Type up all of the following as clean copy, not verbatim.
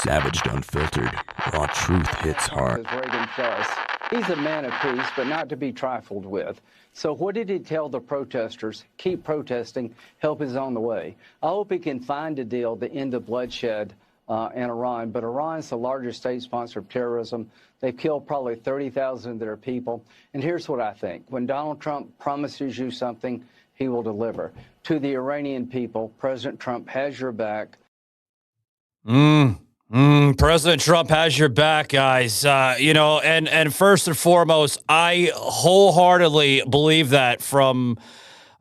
Savaged Unfiltered. Raw truth hits hard. As Reagan Plus. He's a man of peace, but not to be trifled with. So what did he tell the protesters? Keep protesting. Help is on the way. I hope he can find a deal to end the bloodshed in Iran. But Iran's the largest state sponsor of terrorism. They've killed probably 30,000 of their people. And here's what I think. When Donald Trump promises you something, he will deliver. To the Iranian people, President Trump has your back. President Trump has your back, guys. And first and foremost, I wholeheartedly believe that from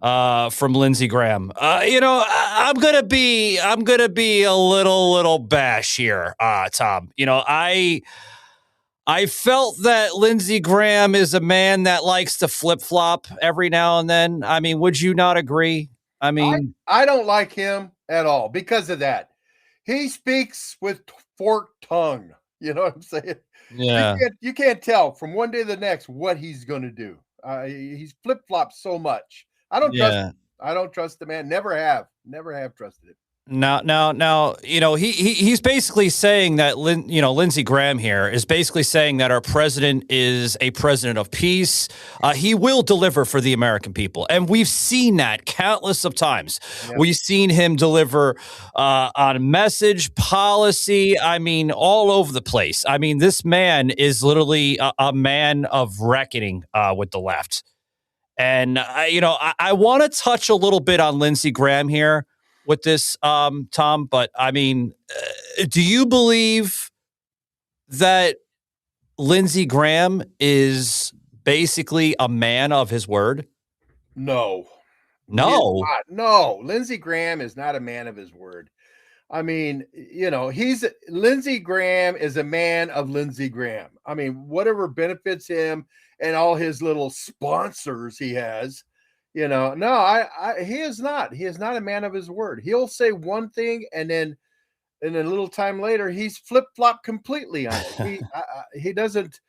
Lindsey Graham. I'm gonna be a little bash here, Tom. I felt that Lindsey Graham is a man that likes to flip-flop every now and then. I mean, would you not agree? I mean, I don't like him at all because of that. He speaks with forked tongue. You know what I'm saying? Yeah. You can't tell from one day to the next what he's going to do. He's flip-flopped so much. I don't trust him. I don't trust the man. Never have trusted him. Now, he's basically saying that, Lindsey Graham here is basically saying that our president is a president of peace. He will deliver for the American people. And we've seen that countless of times. Yep. We've seen him deliver on message, policy. I mean, all over the place. I mean, this man is literally a man of reckoning with the left. And, I want to touch a little bit on Lindsey Graham here with this, Tom, but I mean, do you believe that Lindsey Graham is basically a man of his word? No. Lindsey Graham is not a man of his word. I mean, Lindsey Graham is a man of Lindsey Graham. I mean, whatever benefits him and all his little sponsors he has. He is not. He is not a man of his word. He'll say one thing, and then a little time later, he's flip-flopped completely on it. He doesn't.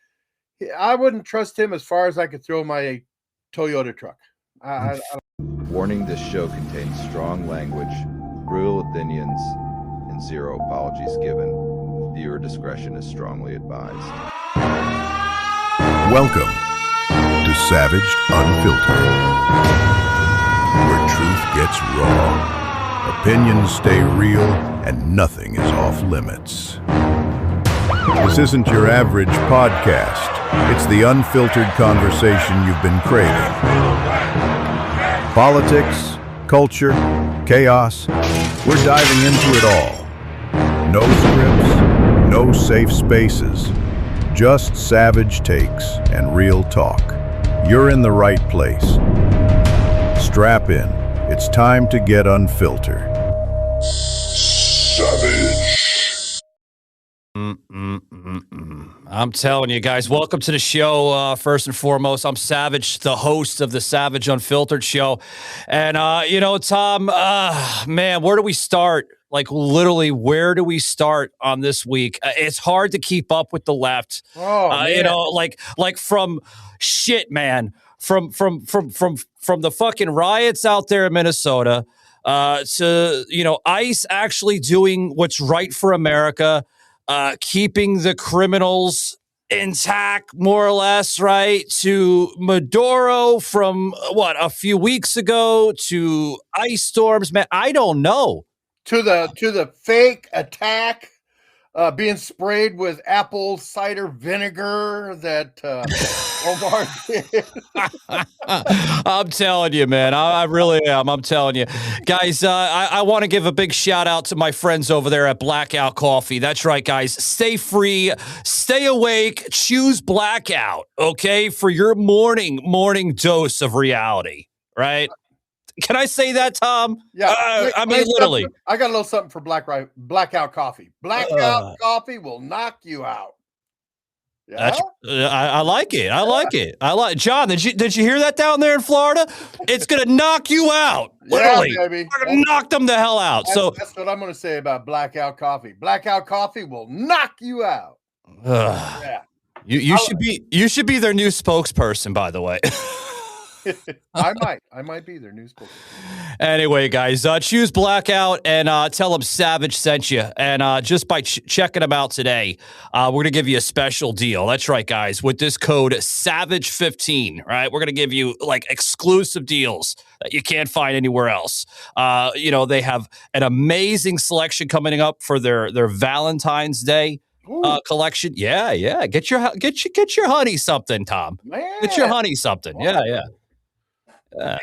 I wouldn't trust him as far as I could throw my Toyota truck. Warning: this show contains strong language, brutal opinions, and zero apologies given. Viewer discretion is strongly advised. Welcome to Savaged Unfiltered, where truth gets raw, opinions stay real, and nothing is off limits. This isn't your average podcast. It's the unfiltered conversation you've been craving. Politics, culture, chaos, we're diving into it all. No scripts, no safe spaces, just savage takes and real talk. You're in the right place. Strap in. It's time to get unfiltered. Savage. I'm telling you guys, welcome to the show. First and foremost, I'm Savage, the host of the Savaged Unfiltered Show. And, Tom, man, where do we start? Like, literally, where do we start on this week? It's hard to keep up with the left. Like from shit, man. From the fucking riots out there in Minnesota to, ICE actually doing what's right for America, keeping the criminals intact, more or less, right? To Maduro from, a few weeks ago, to ice storms, man. I don't know. To the fake attack, being sprayed with apple cider vinegar that Omar did. I'm telling you, man. I really am. I'm telling you. Guys, I want to give a big shout out to my friends over there at Blackout Coffee. That's right, guys. Stay free, stay awake, choose Blackout, okay, for your morning dose of reality, right? Can I say that, Tom? Yeah. Literally. I got a little something for Blackout Coffee. Blackout Coffee will knock you out. Yeah? I like it. I like it. John, did you hear that down there in Florida? It's going to knock you out. Literally. Yeah, baby. We're going to knock them the hell out. That's what I'm going to say about Blackout Coffee. Blackout Coffee will knock you out. Yeah. You should be their new spokesperson, by the way. I might be their new spokesperson. Anyway, guys, choose Blackout and tell them Savage sent you. And just by checking them out today, we're going to give you a special deal. That's right, guys. With this code SAVAGE15, right? We're going to give you like exclusive deals that you can't find anywhere else. They have an amazing selection coming up for their Valentine's Day collection. Yeah. Get your honey something, Tom. Man. Get your honey something. Wow. Yeah. Man,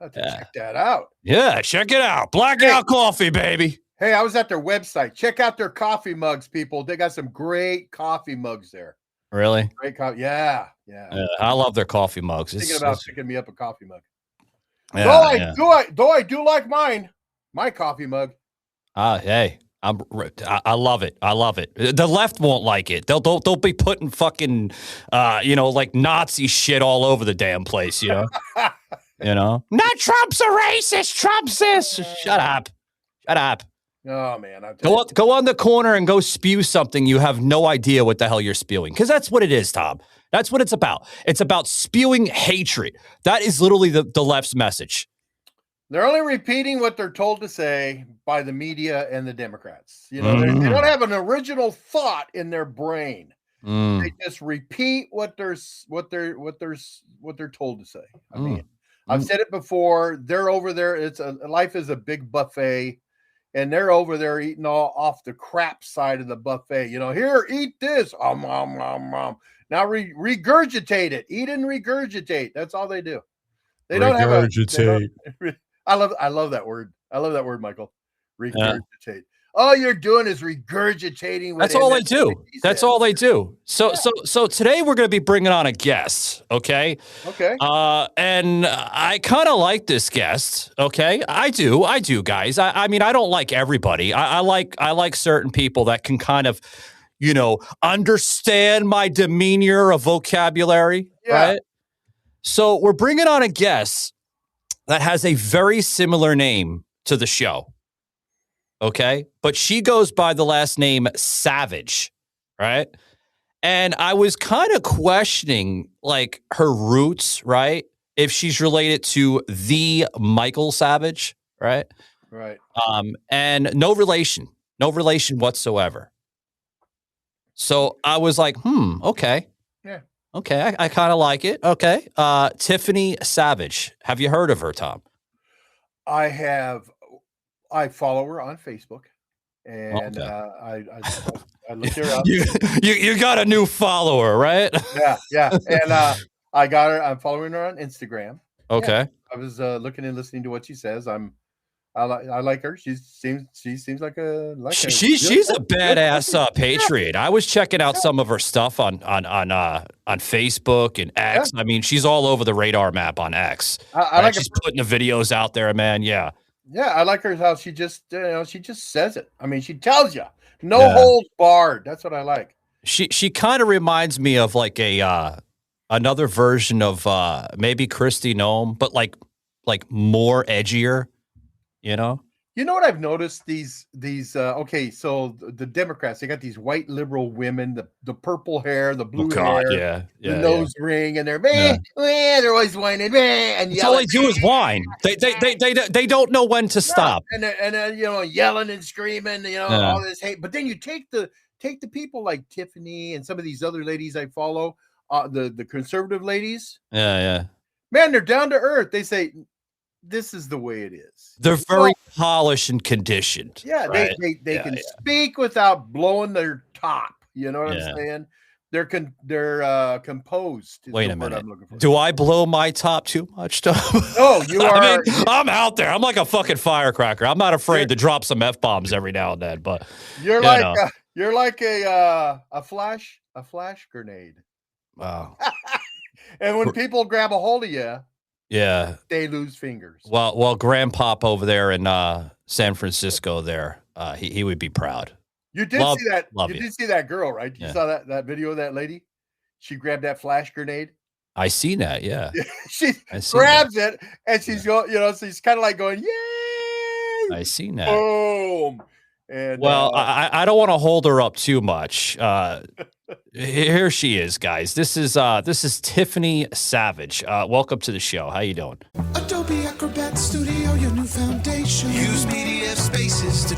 I have to check that out. Yeah, check it out. Blackout coffee, baby. Hey, I was at their website. Check out their coffee mugs, people. They got some great coffee mugs there. Really? Great coffee. Yeah. I love their coffee mugs. Thinking about picking me up a coffee mug. Yeah, Though I do like mine. My coffee mug. Hey, I love it. I love it. The left won't like it. They'll be putting fucking, like Nazi shit all over the damn place. You know. Not Trump's a racist. Trump's this. Shut up. Oh man, go on the corner and go spew something. You have no idea what the hell you're spewing, because that's what it is, Tom. That's what it's about. It's about spewing hatred. That is literally the left's message. They're only repeating what they're told to say by the media and the Democrats. They don't have an original thought in their brain. They just repeat what they're told to say. I mean, I've said it before. They're over there. Life is a big buffet, and they're over there eating all off the crap side of the buffet. Here, eat this. Now regurgitate it. Eat and regurgitate. That's all they do. They don't have regurgitate. I love that word. I love that word, Michael. Regurgitate. Yeah. All you're doing is regurgitating. That's all they do. That's all they do. So today we're going to be bringing on a guest. Okay. Okay. And I kind of like this guest. Okay. I do, guys. I mean, I don't like everybody. I like certain people that can kind of, understand my demeanor of vocabulary. Yeah. Right. So we're bringing on a guest that has a very similar name to the show. Okay. But she goes by the last name Savage. Right. And I was kind of questioning like her roots, right? If she's related to the Michael Savage. Right. Right. And no relation whatsoever. So I was like, okay. Yeah. Okay, I kind of like it. Okay. Tiffany Savage. Have you heard of her, Tom? I have. I follow her on Facebook, and I looked her up. You got a new follower, right? Yeah. And I got her. I'm following her on Instagram. Okay. Yeah, I was looking and listening to what she says. I like her. She seems like she's a badass patriot. I was checking out some of her stuff on Facebook and X. Yeah. I mean, she's all over the radar map on X. I like she's putting the videos out there, man. Yeah. Yeah, I like her how she just says it. I mean, she tells you no holds barred. That's what I like. She kind of reminds me of like a another version of maybe Kristi Noem, but like more edgier. You know what I've noticed? These okay, so the Democrats, they got these white liberal women, the purple hair, the blue hair, the nose ring, and they're they're always whining, and that's all they do is whine. They don't know when to stop, and yelling and screaming, all this hate. But then you take the people like Tiffany and some of these other ladies I follow, the conservative ladies. Yeah. Man, they're down to earth. They say, this is the way it is. They're very polished and conditioned. Yeah, right? they can speak without blowing their top. You know what I'm saying? They're composed. Wait a minute. Do I blow my top too much, Tom? No, you are. I mean, I'm out there. I'm like a fucking firecracker. I'm not afraid to drop some F-bombs every now and then, but you're like a flash grenade. Wow. And when people grab a hold of you, they lose fingers. Well, Grandpop over there in San Francisco there, he would be proud. You did see that. You did see that girl, right? You saw that video of that lady? She grabbed that flash grenade. I seen that, yeah. She grabs it and she's going, she's kind of like going, yay! I seen that. Boom. And I don't want to hold her up too much. Here she is, guys. This is Tiffany Savage. Welcome to the show. How you doing? Adobe Acrobat Studio, your new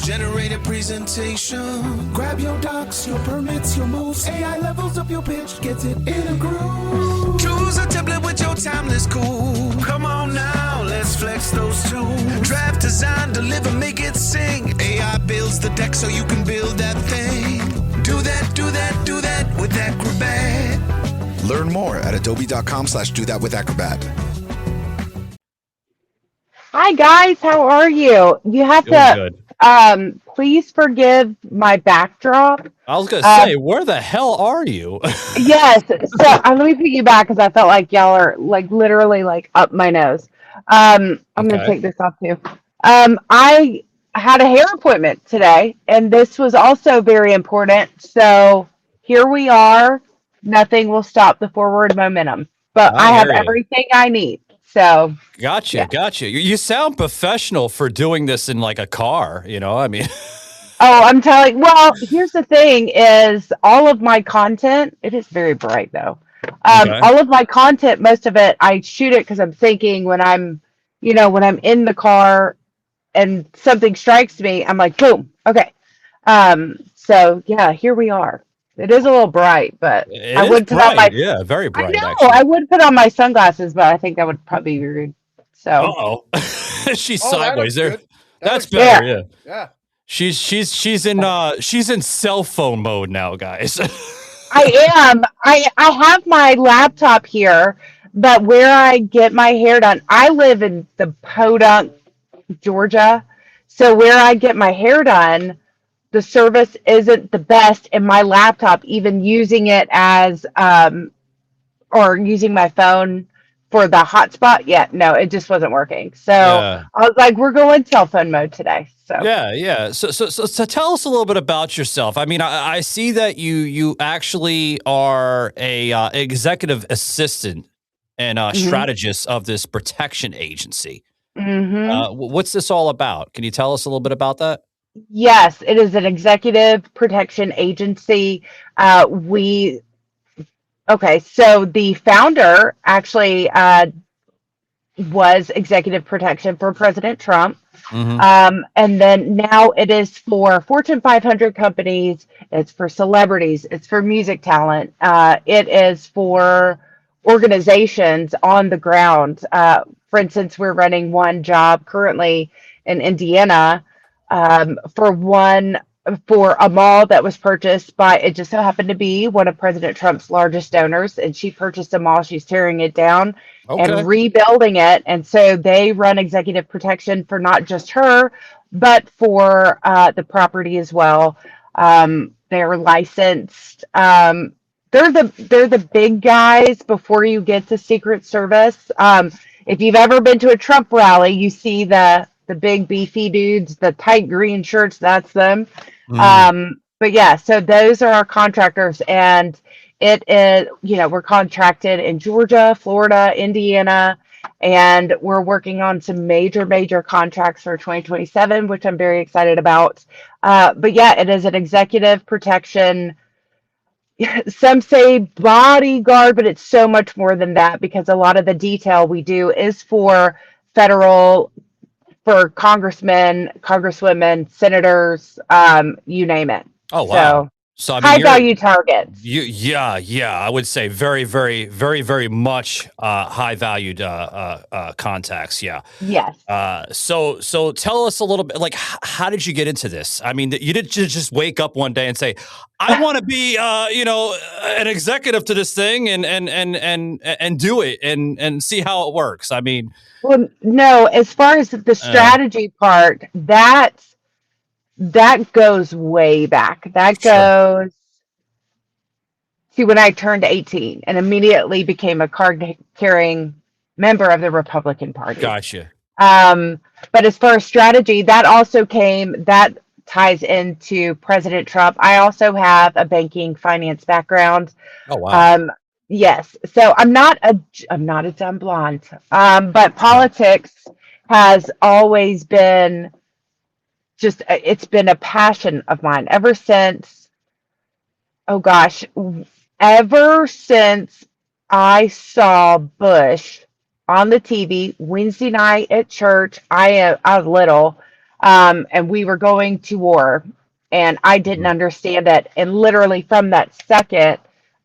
Generate a presentation. Grab your docs, your permits, your moves. AI levels up your pitch, gets it in a groove. Choose a template with your timeless cool. Come on now, let's flex those tools. Draft, design, deliver, make it sing. AI builds the deck so you can build that thing. Do that, do that, do that with Acrobat. Learn more at adobe.com/do-that-with-Acrobat. Hi guys, how are you? You have Doing to please forgive my backdrop. I was gonna say, where the hell are you? Yes, so let me put you back because I felt like y'all are like literally like up my nose. I'm gonna take this off too. I had a hair appointment today, and this was also very important. So here we are. Nothing will stop the forward momentum, but I have everything I need. So Gotcha. You sound professional for doing this in like a car, you know, I mean. Oh, I'm telling. Well, here's the thing: is all of my content. It is very bright though. All of my content, most of it, I shoot it because I'm thinking when I'm in the car and something strikes me, I'm like, boom, okay. So yeah, here we are. It is a little bright, but I would put on my very bright. I know I would put on my sunglasses, but I think that would probably be rude. So she's sideways there. That's better. Yeah. She's in cell phone mode now, guys. I am. I have my laptop here, but where I get my hair done, I live in the Podunk, Georgia. So where I get my hair done, the service isn't the best, and my laptop, even using it as or using my phone for the hotspot, no, it just wasn't working. So I was like, we're going cell phone mode today. So yeah. So tell us a little bit about yourself. I mean, I see that you actually are a executive assistant and strategist of this protection agency. What's this all about? Can you tell us a little bit about that? Yes, it is an executive protection agency. So the founder actually was executive protection for President Trump. And then now it is for Fortune 500 companies. It's for celebrities. It's for music talent. It is for organizations on the ground. For instance, we're running one job currently in Indiana for a mall that was purchased by, it just so happened to be one of President Trump's largest donors, and she purchased a mall. She's tearing it down and rebuilding it. And so they run executive protection for not just her, but for the property as well. They're licensed. They're the big guys before you get to Secret Service. If you've ever been to a Trump rally, you see the big beefy dudes, the tight green shirts, that's them. But yeah, so those are our contractors, and it is, we're contracted in Georgia, Florida, Indiana, and we're working on some major contracts for 2027, which I'm very excited about. But yeah, it is an executive protection. Some say bodyguard, but it's so much more than that, because a lot of the detail we do is for congressmen, congresswomen, senators, you name it. Oh, wow. So I mean, high value targets. I would say very much high valued contacts. Yeah. Yes. So tell us a little bit, like, how did you get into this? I mean, you didn't just wake up one day and say, I want to be an executive to this thing and do it and see how it works. I mean, well, no, as far as the strategy part, that goes way back. That goes to when I turned 18 and immediately became a card-carrying member of the Republican Party. Gotcha. But as far as strategy, that ties into President Trump. I also have a banking finance background. Oh, wow. Yes. So I'm not a dumb blonde. But politics has always been it's been a passion of mine ever since I saw Bush on the TV Wednesday night at church. I was little. and we were going to war, and I didn't understand it. And literally from that second,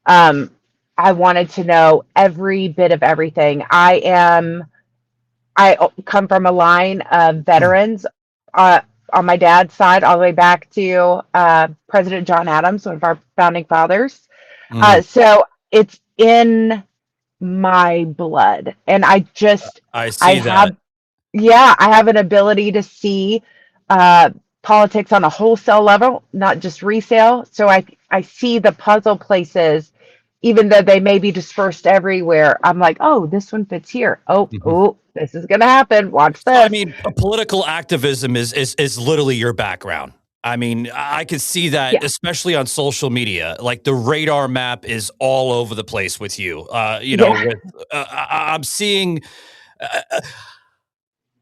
I wanted to know every bit of everything. I come from a line of veterans on my dad's side, all the way back to President John Adams, one of our founding fathers. So it's in my blood, and I see that. I have an ability to see politics on a wholesale level, not just resale. So I see the puzzle places, even though they may be dispersed everywhere. I'm like, oh, this one fits here. Oh, this is gonna happen. Watch this. I mean, political activism is literally your background. I mean, I can see that, especially on social media. Like the radar map is all over the place with you. I'm seeing.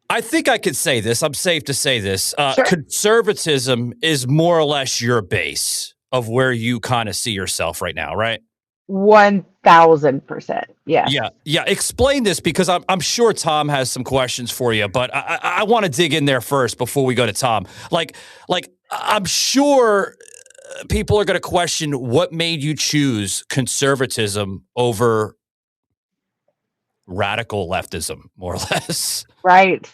I think I could say this. I'm safe to say this. Sure. Conservatism is more or less your base of where you kind of see yourself right now, right? 1000%. Yeah. Yeah. Explain this, because I'm sure Tom has some questions for you, but I want to dig in there first before we go to Tom. Like I'm sure people are going to question what made you choose conservatism over radical leftism, more or less. Right.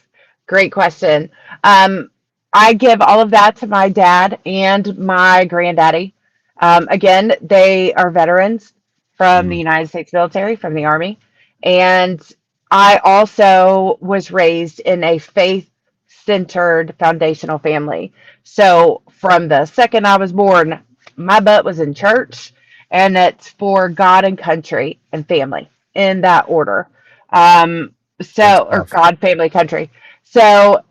Great question. I give all of that to my dad and my granddaddy. Again, they are veterans from the United States military, from the Army. And I also was raised in a faith-centered foundational family. So from the second I was born, my butt was in church, and it's for God and country and family in that order. Or God, family, country. So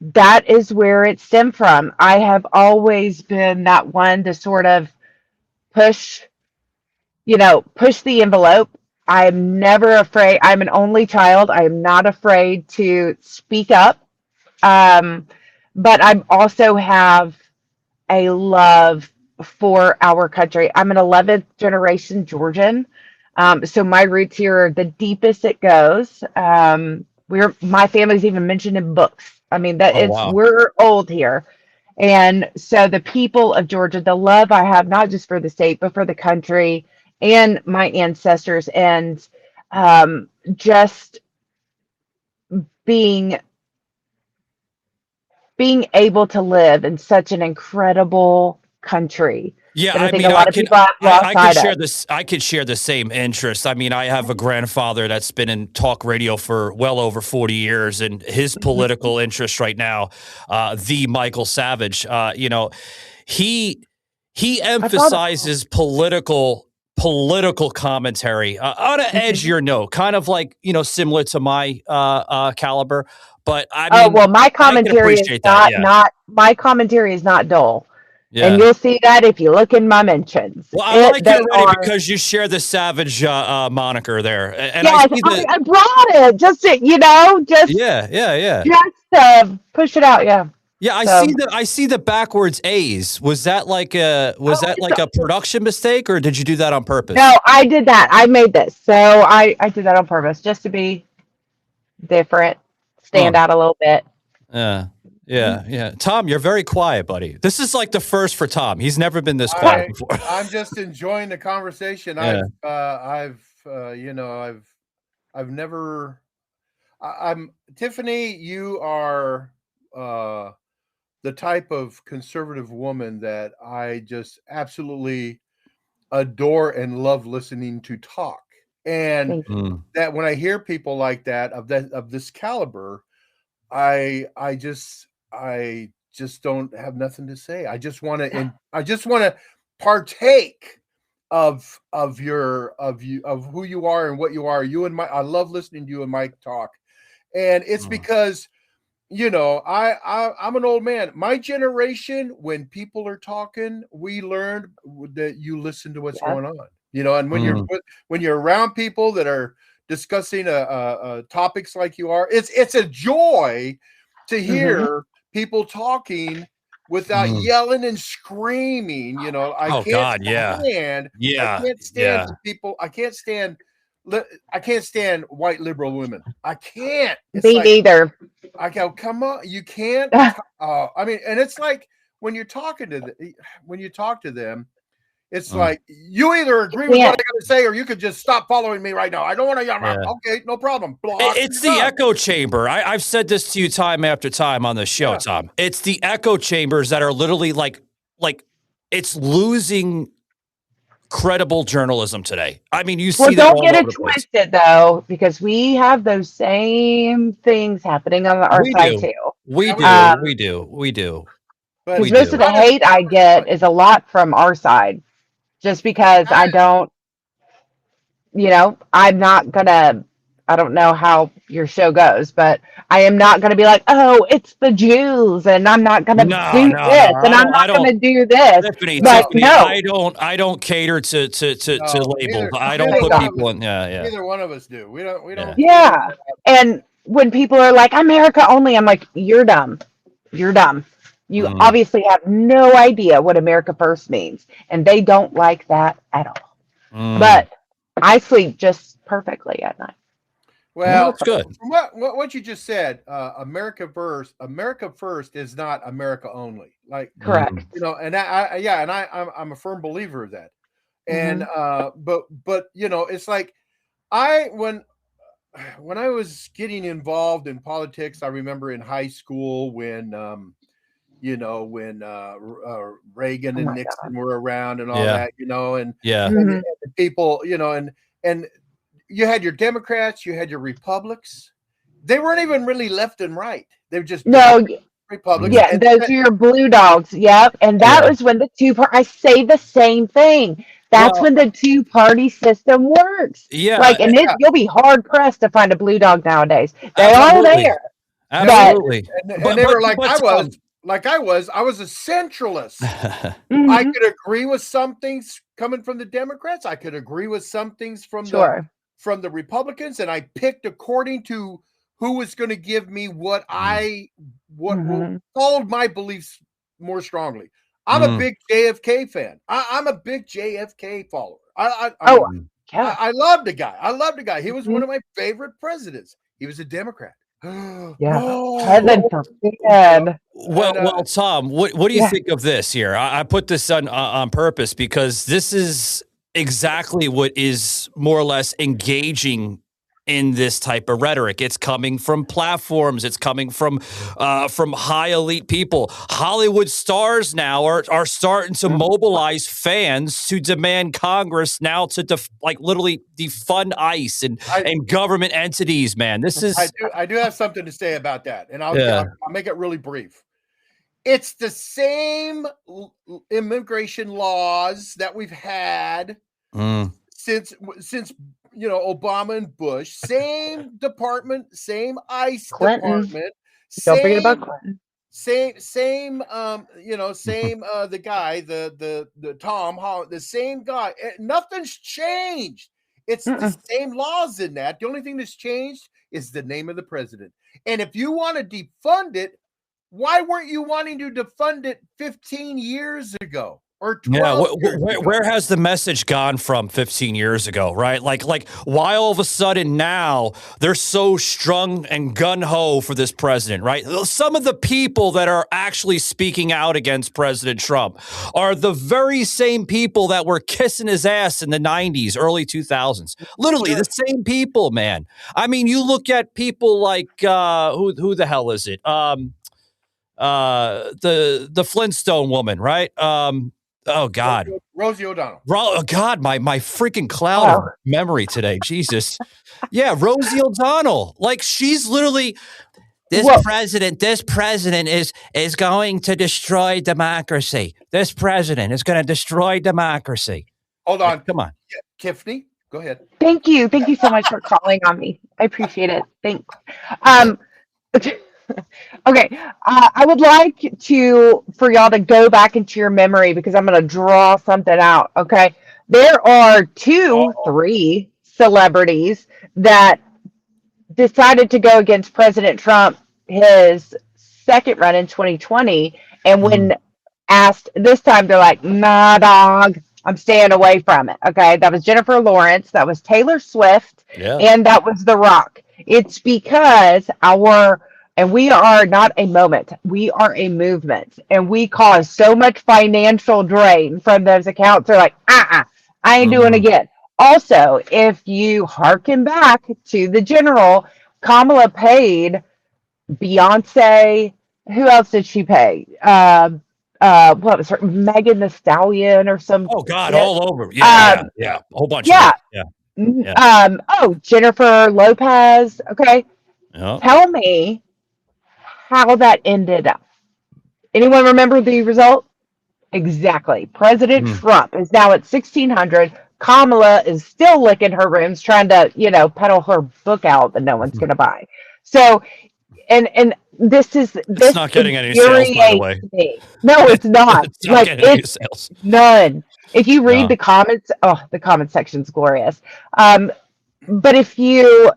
that is where it stemmed from. I have always been that one to sort of push the envelope. I'm never afraid. I'm an only child. I am not afraid to speak up. But I also have a love for our country. I'm an 11th generation Georgian. So my roots here are the deepest it goes. My family's even mentioned in books. I mean, we're old here. And so the people of Georgia, the love I have, not just for the state, but for the country and my ancestors, and just being able to live in such an incredible country. Yeah, I mean, I could share the same interest. I mean, I have a grandfather that's been in talk radio for well over 40 years, and his political interest right now, the Michael Savage, he emphasizes political commentary on an edgier note, kind of like, similar to my caliber. But I mean, my commentary is my commentary is not dull. Yeah. And you'll see that if you look in my mentions. Well, I like it already because you share the Savage moniker there. And I brought it just to, just to push it out. Yeah. Yeah, I see the backwards A's. Was that like a production mistake, or did you do that on purpose? No, I did that. I made this. So I did that on purpose just to be different, stand out a little bit. Yeah. Tom, you're very quiet, buddy. This is like the first for Tom. He's never been this quiet before. I'm just enjoying the conversation. Yeah. Tiffany, you are the type of conservative woman that I just absolutely adore and love listening to talk. And that when I hear people like that of this caliber, I just don't have nothing to say. I just want to partake of who you are and what you are. I love listening to you and Mike talk. And it's because, I'm an old man. My generation, when people are talking, we learned that you listen to what's going on, and when you're around people that are discussing topics like you are, it's a joy to hear people talking without yelling and screaming. I can't stand people. I can't stand I can't stand white liberal women. I can't. It's Me neither. I go, come on, you can't. I mean, and it's like when you're talking to when you talk to them, it's like you either agree with what I got to say, or you could just stop following me right now. I don't want to. Okay, no problem. Block. It's the echo chamber. I've said this to you time after time on the show, Tom. It's the echo chambers that are literally like it's losing credible journalism today. I mean, you see that. Don't get it twisted though, because we have those same things happening on our side too. We do. Because most of the hate I get is a lot from our side. Just because I don't, I'm not gonna. I don't know how your show goes, but I am not going to be like, oh, it's the Jews, and I'm not going to do this, and I'm not going to do this. Tiffany, but no, I don't cater to labels. I don't put people in. Yeah. Neither one of us do. We don't. Yeah, and when people are like America only, I'm like, you're dumb. You're dumb. You obviously have no idea what America first means, and they don't like that at all. But I sleep just perfectly at night. Well, that's good. What you just said, America first is not America only. Like, correct. And I'm a firm believer of that. And but it's like when I was getting involved in politics, I remember in high school when Reagan and Nixon were around and all that, and people, and you had your Democrats, you had your Republicans. They weren't even really left and right. They were just Republicans. Yeah, those are your blue dogs. Yep. And that was when I say the same thing. That's when the two-party system works. Yeah. You'll be hard pressed to find a blue dog nowadays. They are there. Absolutely. And they were like I was a centralist. I could agree with some things coming from the Democrats. I could agree with some things from the Republicans, and I picked according to who was going to give me what followed my beliefs more strongly. I'm a big JFK fan. I'm a big JFK follower. I love the guy. I love the guy. He was one of my favorite presidents. He was a Democrat. Heaven forbid. Well, Tom, what do you think of this here? I put this on purpose because this is exactly what is more or less engaging in this type of rhetoric. It's coming from platforms. It's coming from high elite people. Hollywood stars now are starting to mobilize fans to demand Congress now to literally defund ICE and government entities. Man, this is. I do have something to say about that, and I'll make it really brief. It's the same immigration laws that we've had since Obama and Bush. Same department, same ICE department. Don't forget about Clinton. Same the guy, the Tom Holland, the same guy. Nothing's changed. It's the same laws in that. The only thing that's changed is the name of the president. And if you want to defund it, why weren't you wanting to defund it 15 years ago or 12 years ago? Where has the message gone from 15 years ago, right? Like why all of a sudden now they're so strung and gung-ho for this president, right? Some of the people that are actually speaking out against President Trump are the very same people that were kissing his ass in the 90s, early 2000s. Literally the same people, man. I mean, you look at people like, who the hell is it? The Flintstone woman, right? Oh God, Rosie O'Donnell. Oh God, my freaking cloud of memory today. Jesus, yeah, Rosie O'Donnell. Like she's literally this president is going to destroy democracy. This president is going to destroy democracy. Hold on, come on, Tiffany, go ahead. Thank you so much for calling on me. I appreciate it. Thanks. Okay, I would like for y'all to go back into your memory because I'm going to draw something out. Okay, there are 3 celebrities that decided to go against President Trump his second run in 2020, and when asked this time, they're like, "Nah, dog, I'm staying away from it. Okay. That was Jennifer Lawrence. That was Taylor Swift. Yeah. And that was The Rock. It's because and we are not a moment. We are a movement. And we cause so much financial drain from those accounts. They're like, I ain't doing it again. Also, if you hearken back to the general, Kamala paid Beyonce. Who else did she pay? What was her? Megan Thee Stallion or some? Oh God, all over. Yeah, a whole bunch. Yeah. Of yeah. Jennifer Lopez. Okay. Yep. Tell me how that ended up. Anyone remember the result? Exactly. President Trump is now at 1,600. Kamala is still licking her wounds, trying to, peddle her book out that no one's going to buy. So, and this it's not getting any sales, by the way. Me. No, it's not. It's not getting any sales. None. If you read the comments, the comment section's glorious. But if you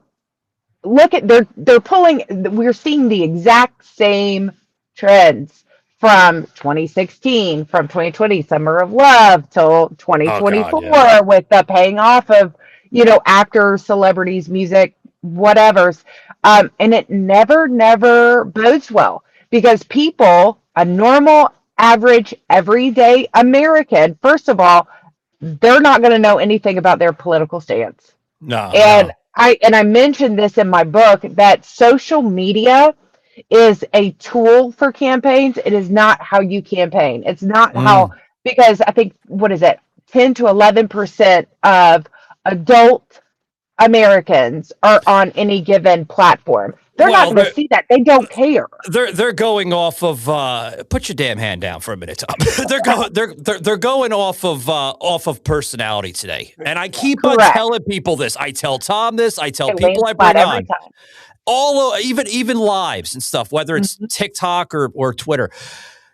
look at, they're pulling, we're seeing the exact same trends from 2016, from 2020, Summer of Love, till 2024, with the paying off of, actors, celebrities, music, whatever's. And it never bodes well, because people, a normal, average, everyday American, first of all, they're not going to know anything about their political stance. No. I mentioned this in my book, that social media is a tool for campaigns. It is not how you campaign. It's not how, because I think, 10 to 11% of adult Americans are on any given platform. They're not going to see that. They don't care. They're going off of put your damn hand down for a minute, Tom. they're going off of personality today. And I keep on telling people this. I tell Tom this. I tell people I bring on. All even lives and stuff, whether it's TikTok or Twitter.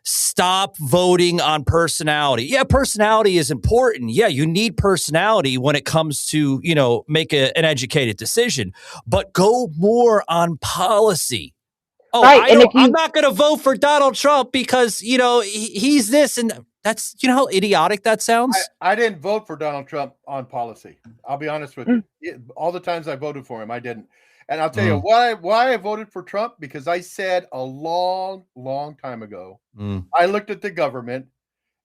Stop voting on personality. Yeah, personality is important. Yeah, you need personality when it comes to, make an educated decision. But go more on policy. Oh, right. I'm not going to vote for Donald Trump because, he's this and that's, how idiotic that sounds? I didn't vote for Donald Trump on policy. I'll be honest with you. All the times I voted for him, I didn't. And I'll tell you why I voted for Trump, because I said a long time ago, I looked at the government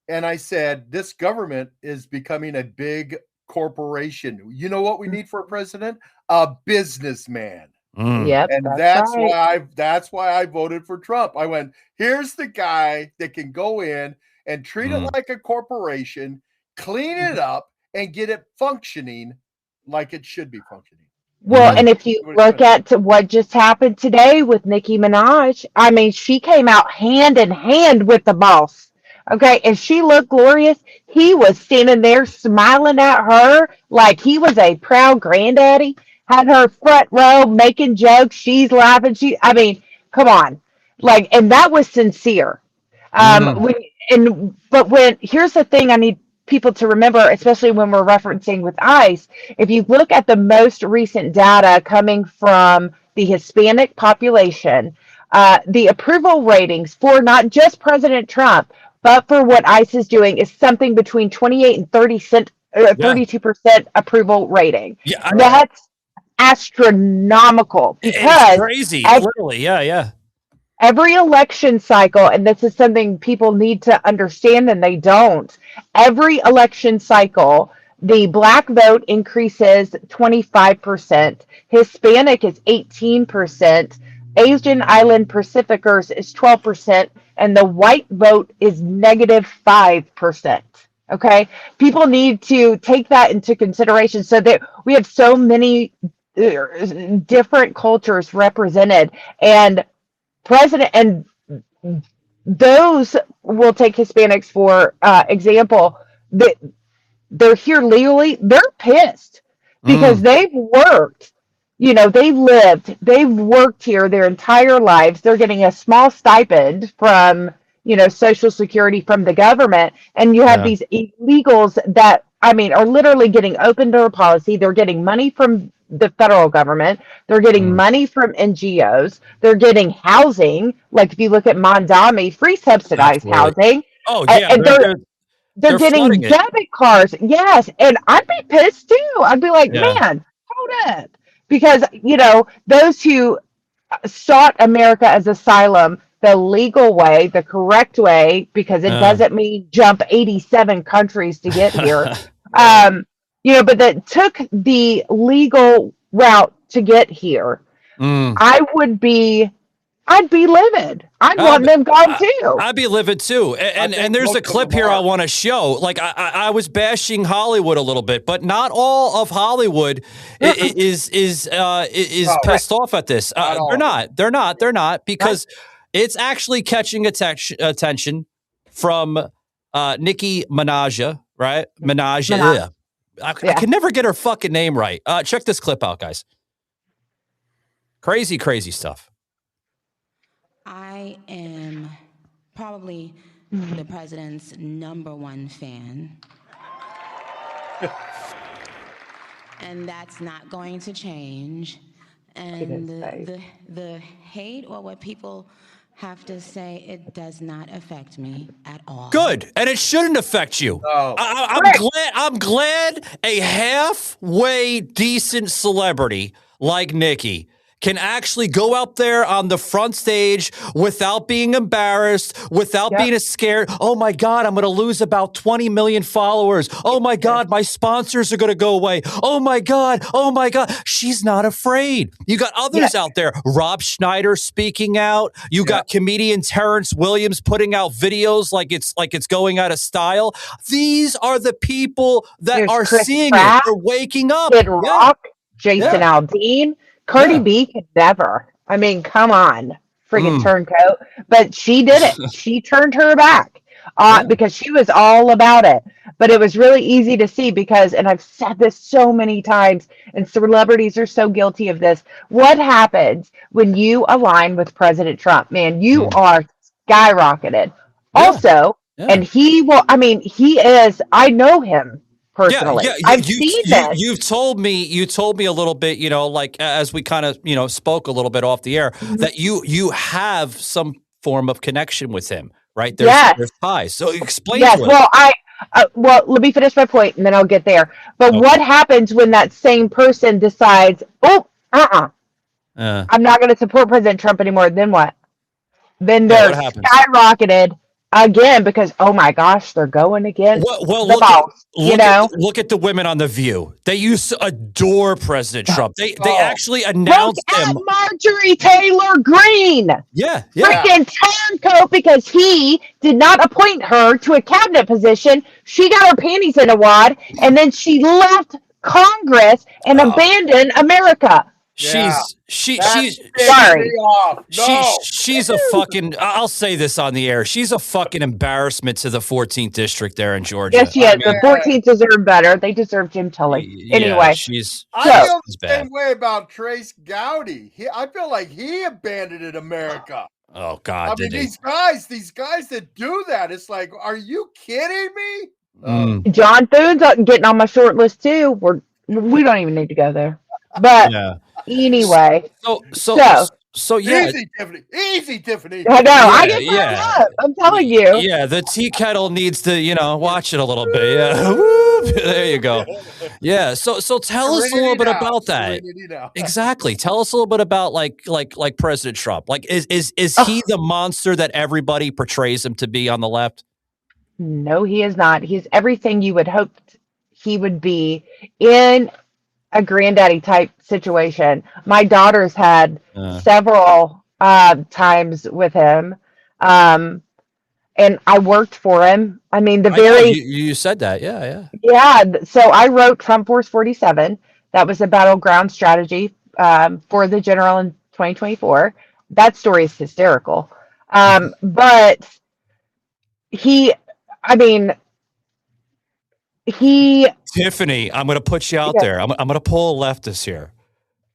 and I said, this government is becoming a big corporation. You know what we need for a president? A businessman. Yep. And that's why I voted for Trump. I went, here's the guy that can go in and treat it like a corporation, clean it up, and get it functioning like it should be functioning. Well, and if you look at what just happened today with Nicki Minaj, I mean, she came out hand in hand with the boss. Okay. And she looked glorious. He was standing there smiling at her like he was a proud granddaddy, had her front row making jokes. She's laughing. Come on. And that was sincere. Here's the thing I need people to remember, especially when we're referencing with ICE, if you look at the most recent data coming from the Hispanic population, the approval ratings for not just President Trump, but for what ICE is doing is something between 28 and 32% approval rating. Yeah, that's astronomical. Because it's crazy. Literally, yeah. Every election cycle, and this is something people need to understand and they don't, every election cycle, the Black vote increases 25%, Hispanic is 18%, Asian Island Pacificers is 12%, and the white vote is negative 5%. Okay? People need to take that into consideration, so that we have so many different cultures represented, and those will take Hispanics for example, that they're here legally. They're pissed because they've worked, they've worked here their entire lives. They're getting a small stipend from, Social Security from the government. And you have these illegals that, are literally getting open door policy. They're getting money from the federal government. They're getting money from NGOs. They're getting housing. Like if you look at Mondami, free subsidized housing. Oh yeah. They're getting flooding it. debit cards. Yes. And I'd be pissed too. I'd be like, Yeah. man, hold up. Because, those who sought America as asylum the legal way, the correct way, because it doesn't mean jump 87 countries to get here. But that took the legal route to get here. I'd be livid. I'd want them gone too. I'd be livid too. And there's a clip here I want to show. Like I was bashing Hollywood a little bit, but not all of Hollywood is pissed off at this. They're not because it's actually catching attention from Nicki Minaj, right? Minaj. Yeah. I can never get her fucking name right. Check this clip out, guys. Crazy stuff. I am probably the president's #1 fan. And that's not going to change. And the hate or what people have to say, it does not affect me at all. Good. And it shouldn't affect you. No. I'm glad a halfway decent celebrity like Nicki can actually go out there on the front stage without being embarrassed, without being scared. Oh my God, I'm going to lose about 20 million followers. Oh my God, my sponsors are going to go away. Oh my God. She's not afraid. You got others out there. Rob Schneider speaking out. You got comedian Terrence Williams putting out videos like it's going out of style. These are the people that are Chris seeing Pratt, it. They're waking up. Kid Rock, Jason Aldean. Cardi B could never. I mean, come on, friggin' turncoat. But she did it. She turned her back because she was all about it. But it was really easy to see because, and I've said this so many times, and celebrities are so guilty of this. What happens when you align with President Trump? Man, you are skyrocketed. Also, and he will, he is, I know him. Personally, I've seen this. You've told me a little bit, like as we kind of, spoke a little bit off the air, that you have some form of connection with him, right? There's ties. So explain to us. Well, let me finish my point and then I'll get there. But what happens when that same person decides, I'm not going to support President Trump anymore? Then what? Then they're skyrocketed again because oh my gosh, they're going against the boss. Look at the women on The View. They used to adore President Trump. They actually announced him. Marjorie Taylor Greene. Freaking turncoat because he did not appoint her to a cabinet position. She got her panties in a wad and then she left Congress and abandoned America. She's a fucking, I'll say this on the air. She's a fucking embarrassment to the 14th district there in Georgia. Yes, she is. The 14th deserve better. They deserve Jim Tully. Anyway. I feel the same way about Trace Gowdy. I feel like he abandoned America. Oh God. These guys that do that, it's like, are you kidding me? John Thune's getting on my short list too. We don't even need to go there. But anyway, so yeah, easy, Tiffany. I know. I get up. I'm telling you. Yeah, the tea kettle needs to, watch it a little bit. Yeah, whoop, there you go. Yeah. So tell us a little bit about that. Exactly. Tell us a little bit about like President Trump. Like, is he the monster that everybody portrays him to be on the left? No, he is not. He's everything you would hope he would be in a granddaddy type situation. My daughter's had several times with him. And I worked for him. I mean, you said that. Yeah. So I wrote Trump Force 47. That was a battleground strategy for the general in 2024. That story is hysterical. But Tiffany, I'm going to put you out there. I'm going to pull a leftist here.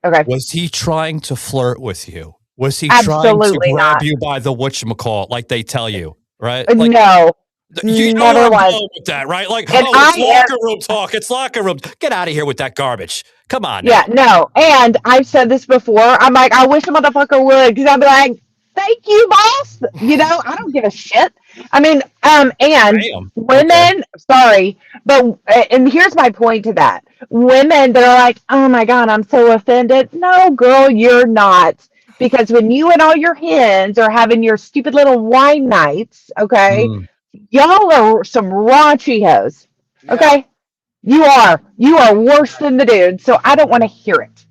Okay. Was he trying to flirt with you? Was he trying to grab you by the whatchamacallit, like they tell you, right? Like, no. You never was with that, right? Like, it's locker room talk. It's locker room. Get out of here with that garbage. Come on. Yeah, no. And I've said this before. I'm like, I wish a motherfucker would, because I'd be like, thank you, boss. I don't give a shit. I mean, and Damn. women, sorry, but, and here's my point to that. Women that are like, oh my God, I'm so offended. No, girl, you're not. Because when you and all your hens are having your stupid little wine nights, okay, y'all are some raunchy hoes. Okay? Yeah. You are worse than the dude, so I don't want to hear it.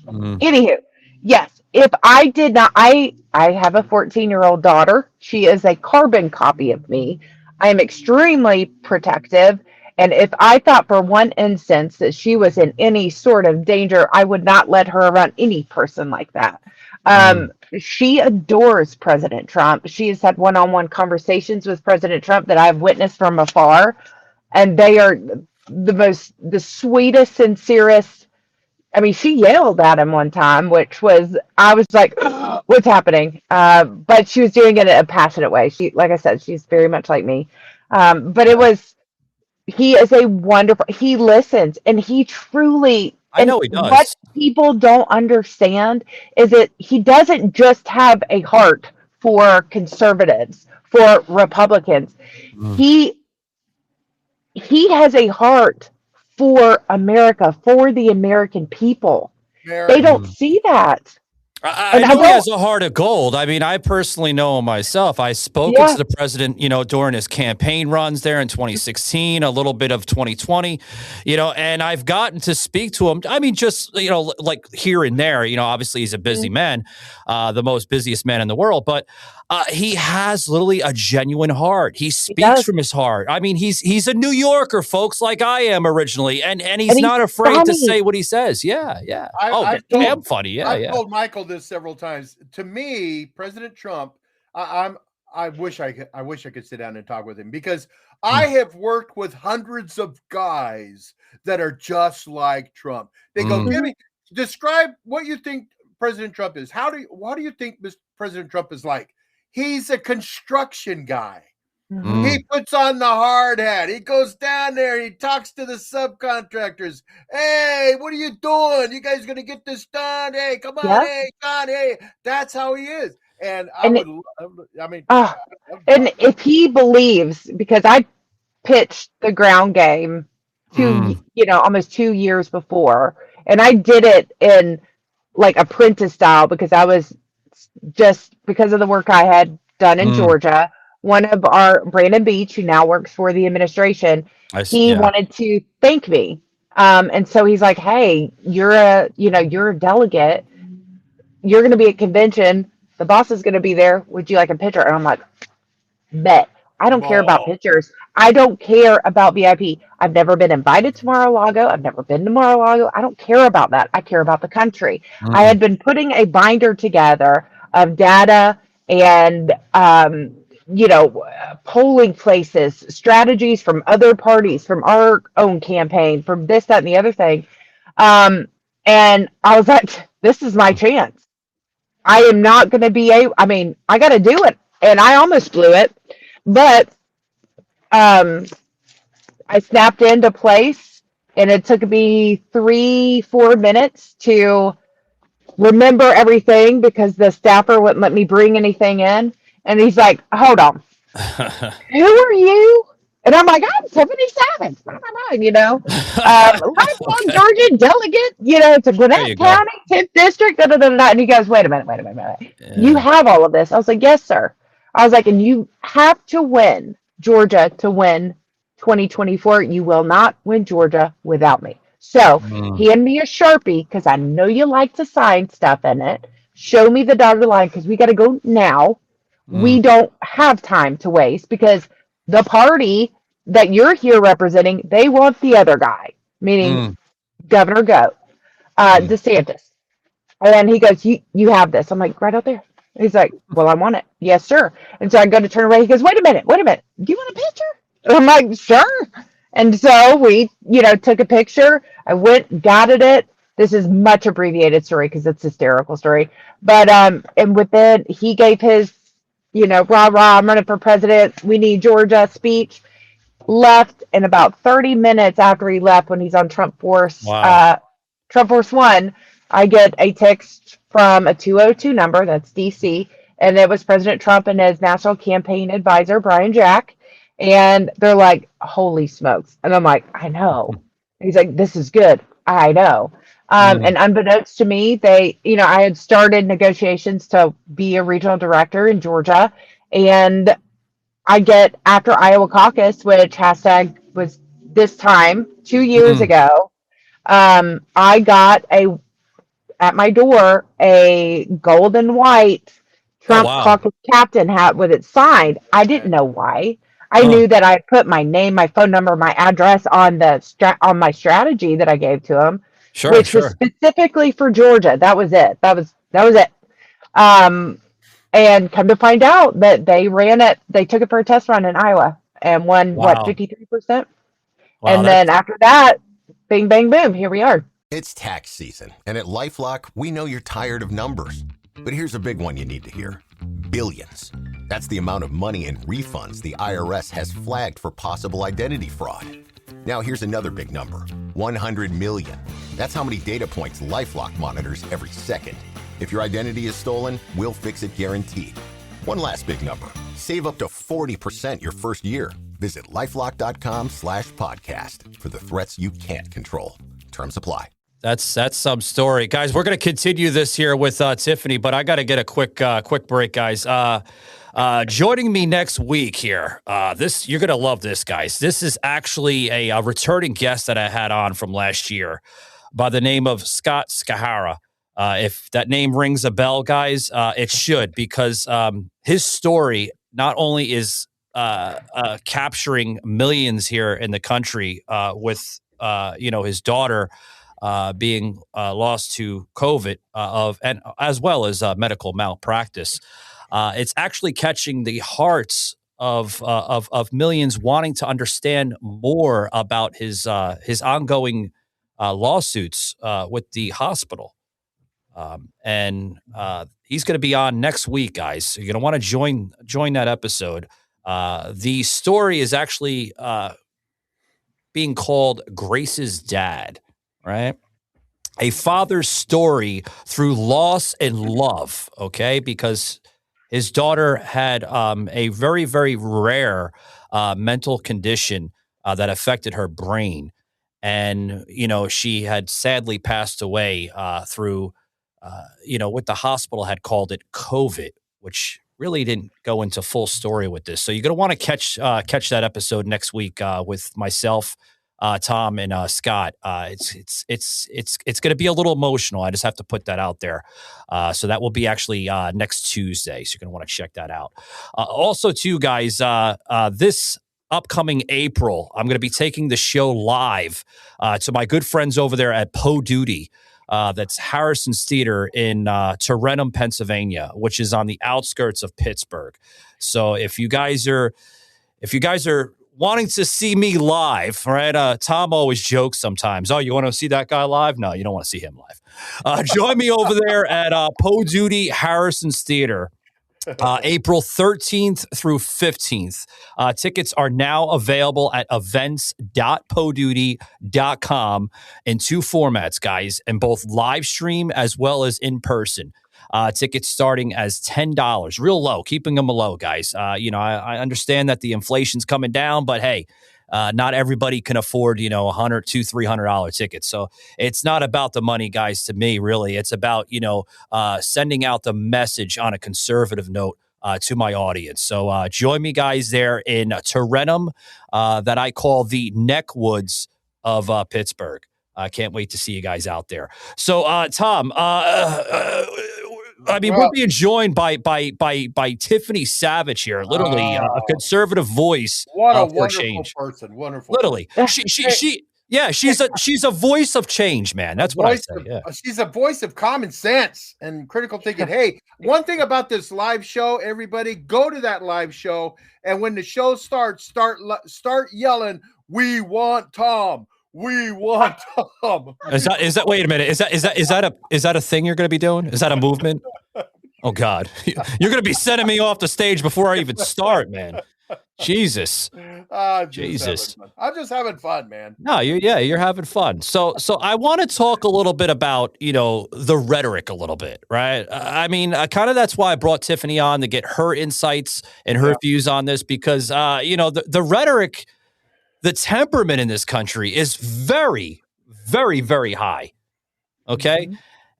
Anywho, yes, if I did not, I have a 14-year-old daughter. She is a carbon copy of me. I am extremely protective. And if I thought for one instance that she was in any sort of danger, I would not let her around any person like that. She adores President Trump. She has had one-on-one conversations with President Trump that I've witnessed from afar. And they are the sweetest, sincerest. I mean, she yelled at him one time, I was like, what's happening? But she was doing it in a passionate way. Like I said, she's very much like me. But he is a wonderful, he listens, and he truly, I know he does. What people don't understand is that he doesn't just have a heart for conservatives, for Republicans. He has a heart for America, for the American people. They don't see that. I know he has a heart of gold. I mean, I personally know him myself. I spoke to the president, during his campaign runs there in 2016, a little bit of 2020, and I've gotten to speak to him. I mean, just, like here and there, obviously he's a busy man, the most busiest man in the world, but he has literally a genuine heart. He speaks from his heart. I mean, he's a New Yorker, folks, like I am originally, and he's not afraid to say what he says. Yeah. I've told Michael this several times. To me, President Trump, I wish I could sit down and talk with him, because I have worked with hundreds of guys that are just like Trump. They go, describe what you think President Trump is. What do you think President Trump is like? He's a construction guy. He puts on the hard hat. He goes down there. He talks to the subcontractors. Hey, what are you and you guys going to get this done? Hey, come on. Hey, John. Hey, that's how he is. And if he believes, because I pitched the ground game almost 2 years before, and I did it in like apprentice style, because I was just because of the work I had done in Georgia. One of our, Brandon Beach, who now works for the administration, he wanted to thank me. And so he's like, hey, you're a delegate. You're going to be at convention. The boss is going to be there. Would you like a picture? And I'm like, bet. I don't care about pictures. I don't care about VIP. I've never been invited to Mar-a-Lago. I've never been to Mar-a-Lago. I don't care about that. I care about the country. I had been putting a binder together of data and, polling places, strategies from other parties, from our own campaign, from this, that, and the other thing. And I was like, this is my chance. I am not going to be I got to do it. And I almost blew it, but I snapped into place, and it took me 3-4 minutes to remember everything, because the staffer wouldn't let me bring anything in. And he's like, hold on. Who are you? And I'm like, I'm Tiffany Savage. Lifelong Georgia delegate, to Gwinnett County, 10th District, And he goes, wait a minute. Yeah. You have all of this. I was like, yes, sir. I was like, and you have to win Georgia to win 2024. You will not win Georgia without me. So hand me a Sharpie, because I know you like to sign stuff in it. Show me the dotted line, because we got to go now. We don't have time to waste, because the party that you're here representing, they want the other guy, meaning Governor Goat, DeSantis. And he goes, you have this. I'm like, right out there. He's like, well, I want it. Yes, sir. And so I go to turn away. He goes, wait a minute. Do you want a picture? And I'm like, sure. And so we, took a picture. I went, got it. This is much abbreviated story, because it's a hysterical story. But, and within, he gave his, rah, I'm running for president. We need Georgia speech. Left in about 30 minutes after he left, when he's on Trump Force, Trump Force 1, I get a text from a 202 number, that's DC, and it was President Trump and his national campaign advisor, Brian Jack. And they're like, holy smokes. And I'm like, I know. He's like, this is good. I know. And unbeknownst to me, they, I had started negotiations to be a regional director in Georgia. And I get after Iowa caucus, which hashtag was this time 2 years ago. I got at my door a gold and white Trump caucus captain hat with it signed. I didn't know why. I knew that I put my name, my phone number, my address on on my strategy that I gave to him, which was specifically for Georgia. That was it. That was it. And come to find out that they took it for a test run in Iowa and won 53%. And then after that, bing, bang, boom, here we are. It's tax season, and at LifeLock, we know you're tired of numbers. But here's a big one you need to hear. Billions. That's the amount of money in refunds the IRS has flagged for possible identity fraud. Now here's another big number. 100 million. That's how many data points LifeLock monitors every second. If your identity is stolen, we'll fix it guaranteed. One last big number. Save up to 40% your first year. Visit lifelock.com/podcast for the threats you can't control. Terms apply. That's some story, guys. We're going to continue this here with Tiffany, but I got to get a quick break, guys. Joining me next week here, you're going to love this, guys. This is actually a returning guest that I had on from last year by the name of Scott Skahara. If that name rings a bell, guys, it should, because his story not only is capturing millions here in the country with his daughter being lost to COVID and as well as medical malpractice. It's actually catching the hearts of millions wanting to understand more about his ongoing lawsuits with the hospital. And he's going to be on next week, guys. So you're going to want to join that episode. The story is actually being called Grace's Dad, right? A father's story through loss and love, okay? Because his daughter had a very, very rare mental condition that affected her brain. And, she had sadly passed away through, what the hospital had called it COVID, which really didn't go into full story with this. So you're going to want to catch that episode next week with myself, Tom, and Scott. It's going to be a little emotional. I just have to put that out there. So that will be actually next Tuesday. So you're going to want to check that out. Also, too, guys, this upcoming April, I'm going to be taking the show live to my good friends over there at Poe Duty. That's Harrison's Theater in Tarentum, Pennsylvania, which is on the outskirts of Pittsburgh. So if you guys are wanting to see me live, right? Tom always jokes sometimes. Oh, you want to see that guy live? No, you don't want to see him live. Join me over there at Poe Duty, Harrison's Theater. April 13th through 15th. Tickets are now available at events.poduty.com in two formats, guys, and both live stream as well as in person. Tickets starting as $10, real low, keeping them low, guys. I understand that the inflation's coming down, but hey, not everybody can afford, $100, $200, $300 tickets. So it's not about the money, guys, to me, really. It's about, sending out the message on a conservative note to my audience. So join me, guys, there in Tarentum, that I call the Neckwoods of Pittsburgh. I can't wait to see you guys out there. So, Tom, we're being joined by Tiffany Savage here, literally a conservative voice. What a wonderful change. person! Wonderful. Literally, she's a voice of change, man. That's what I say. Yeah. She's a voice of common sense and critical thinking. Hey, one thing about this live show, everybody, go to that live show, and when the show starts, start yelling, "We want Tom." We want Tom. Is that? Wait a minute. Is that a thing you're going to be doing? Is that a movement? Oh God, you're going to be sending me off the stage before I even start, man. Jesus. I'm Jesus. just having fun, man. No, you're having fun. So I want to talk a little bit about, the rhetoric a little bit, right? I mean, kind of that's why I brought Tiffany on to get her insights and her views on this because, the rhetoric, the temperament in this country is very, very, very high. Okay. Mm-hmm.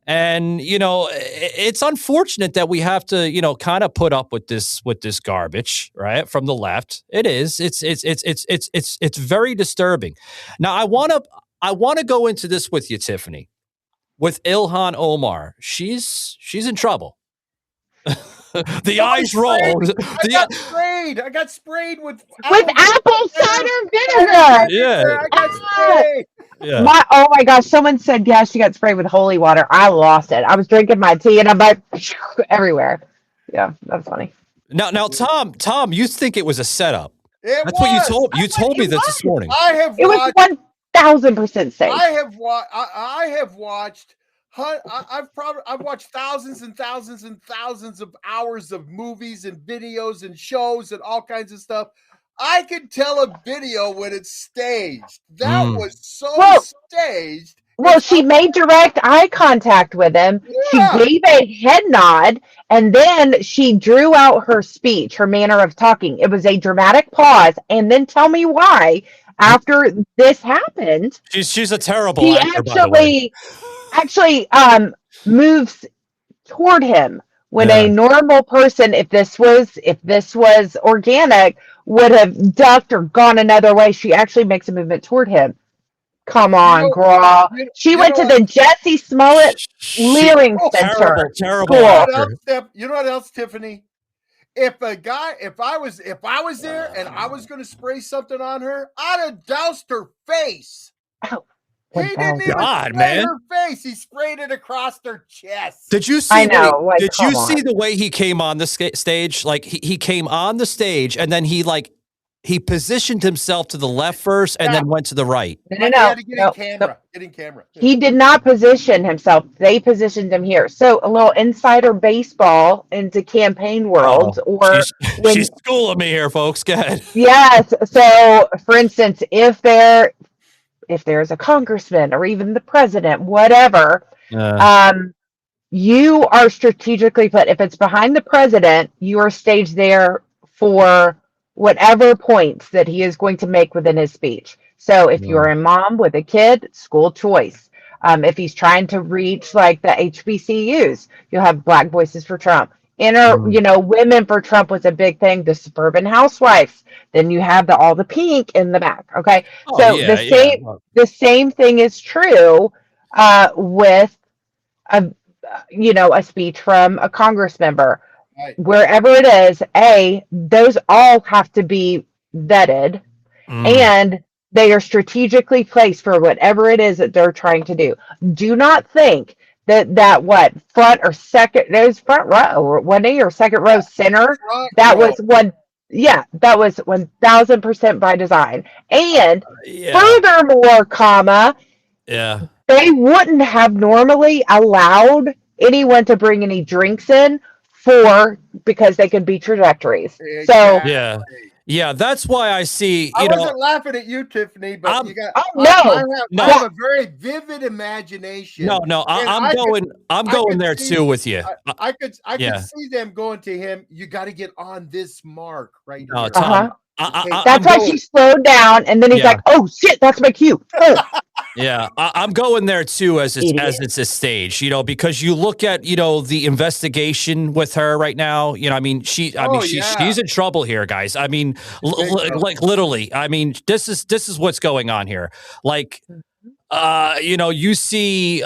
And, it's unfortunate that we have to, kind of put up with this garbage, right? From the left. It is. It's very disturbing. Now, I want to go into this with you, Tiffany, with Ilhan Omar. She's in trouble. The eyes rolled. I got sprayed with apple cider vinegar. Yeah. I got sprayed. Yeah. Oh my gosh! Someone said, "Yeah, she got sprayed with holy water." I lost it. I was drinking my tea, and I'm like, everywhere. Yeah, that's funny. Now, Tom, you think it was a setup? That's what you told. You told me this morning. It was 1,000% safe. I have watched. I've watched thousands and thousands and thousands of hours of movies and videos and shows and all kinds of stuff. I could tell a video when it's staged. That was so staged. Well, she made direct eye contact with him. Yeah. She gave a head nod, and then she drew out her speech, her manner of talking. It was a dramatic pause, and then tell me why. After this happened, she's a terrible actor. She actually moves toward him when a normal person, if this was organic, would have ducked or gone another way. She actually makes a movement toward him. Come on, girl. She went to the Jesse Smollett Leering Center. Terrible. You know what else, Tiffany? If I was there and I was going to spray something on her, I'd have doused her face. Oh. He didn't even spray her face. He sprayed it across her chest. Did you see? Did you see the way he came on the stage? Like he came on the stage and then he positioned himself to the left first and then went to the right. No. Get in camera. He did not position himself. They positioned him here. So a little insider baseball into campaign world. She's schooling me here, folks. Go ahead. Yes. So, for instance, if there's a congressman or even the president, whatever, you are strategically put. If it's behind the president, you are staged there for whatever points that he is going to make within his speech. So if you're a mom with a kid, school choice. If he's trying to reach like the HBCUs, you'll have Black Voices for Trump. Women for Trump was a big thing. The suburban housewives. Then you have all the pink in the back. Okay, the same thing is true with a speech from a Congress member. Right. Wherever it is, those all have to be vetted, and they are strategically placed for whatever it is that they're trying to do. Do not think that front or second, there's front row or 1A or second row center. That was 1,000% by design. And furthermore, they wouldn't have normally allowed anyone to bring any drinks in because they could be trajectories. Exactly. So that's why I see. I wasn't laughing at you, Tiffany, but I have a very vivid imagination. I'm going there too with you. I could see them going to him. You got to get on this mark right now. Tom, that's why she slowed down, and then he's like, "Oh shit, that's my cue." Yeah, I'm going there too as it's a stage, because you look at the investigation with her right now. She's in trouble here, guys. I mean, literally. I mean, this is what's going on here. You see,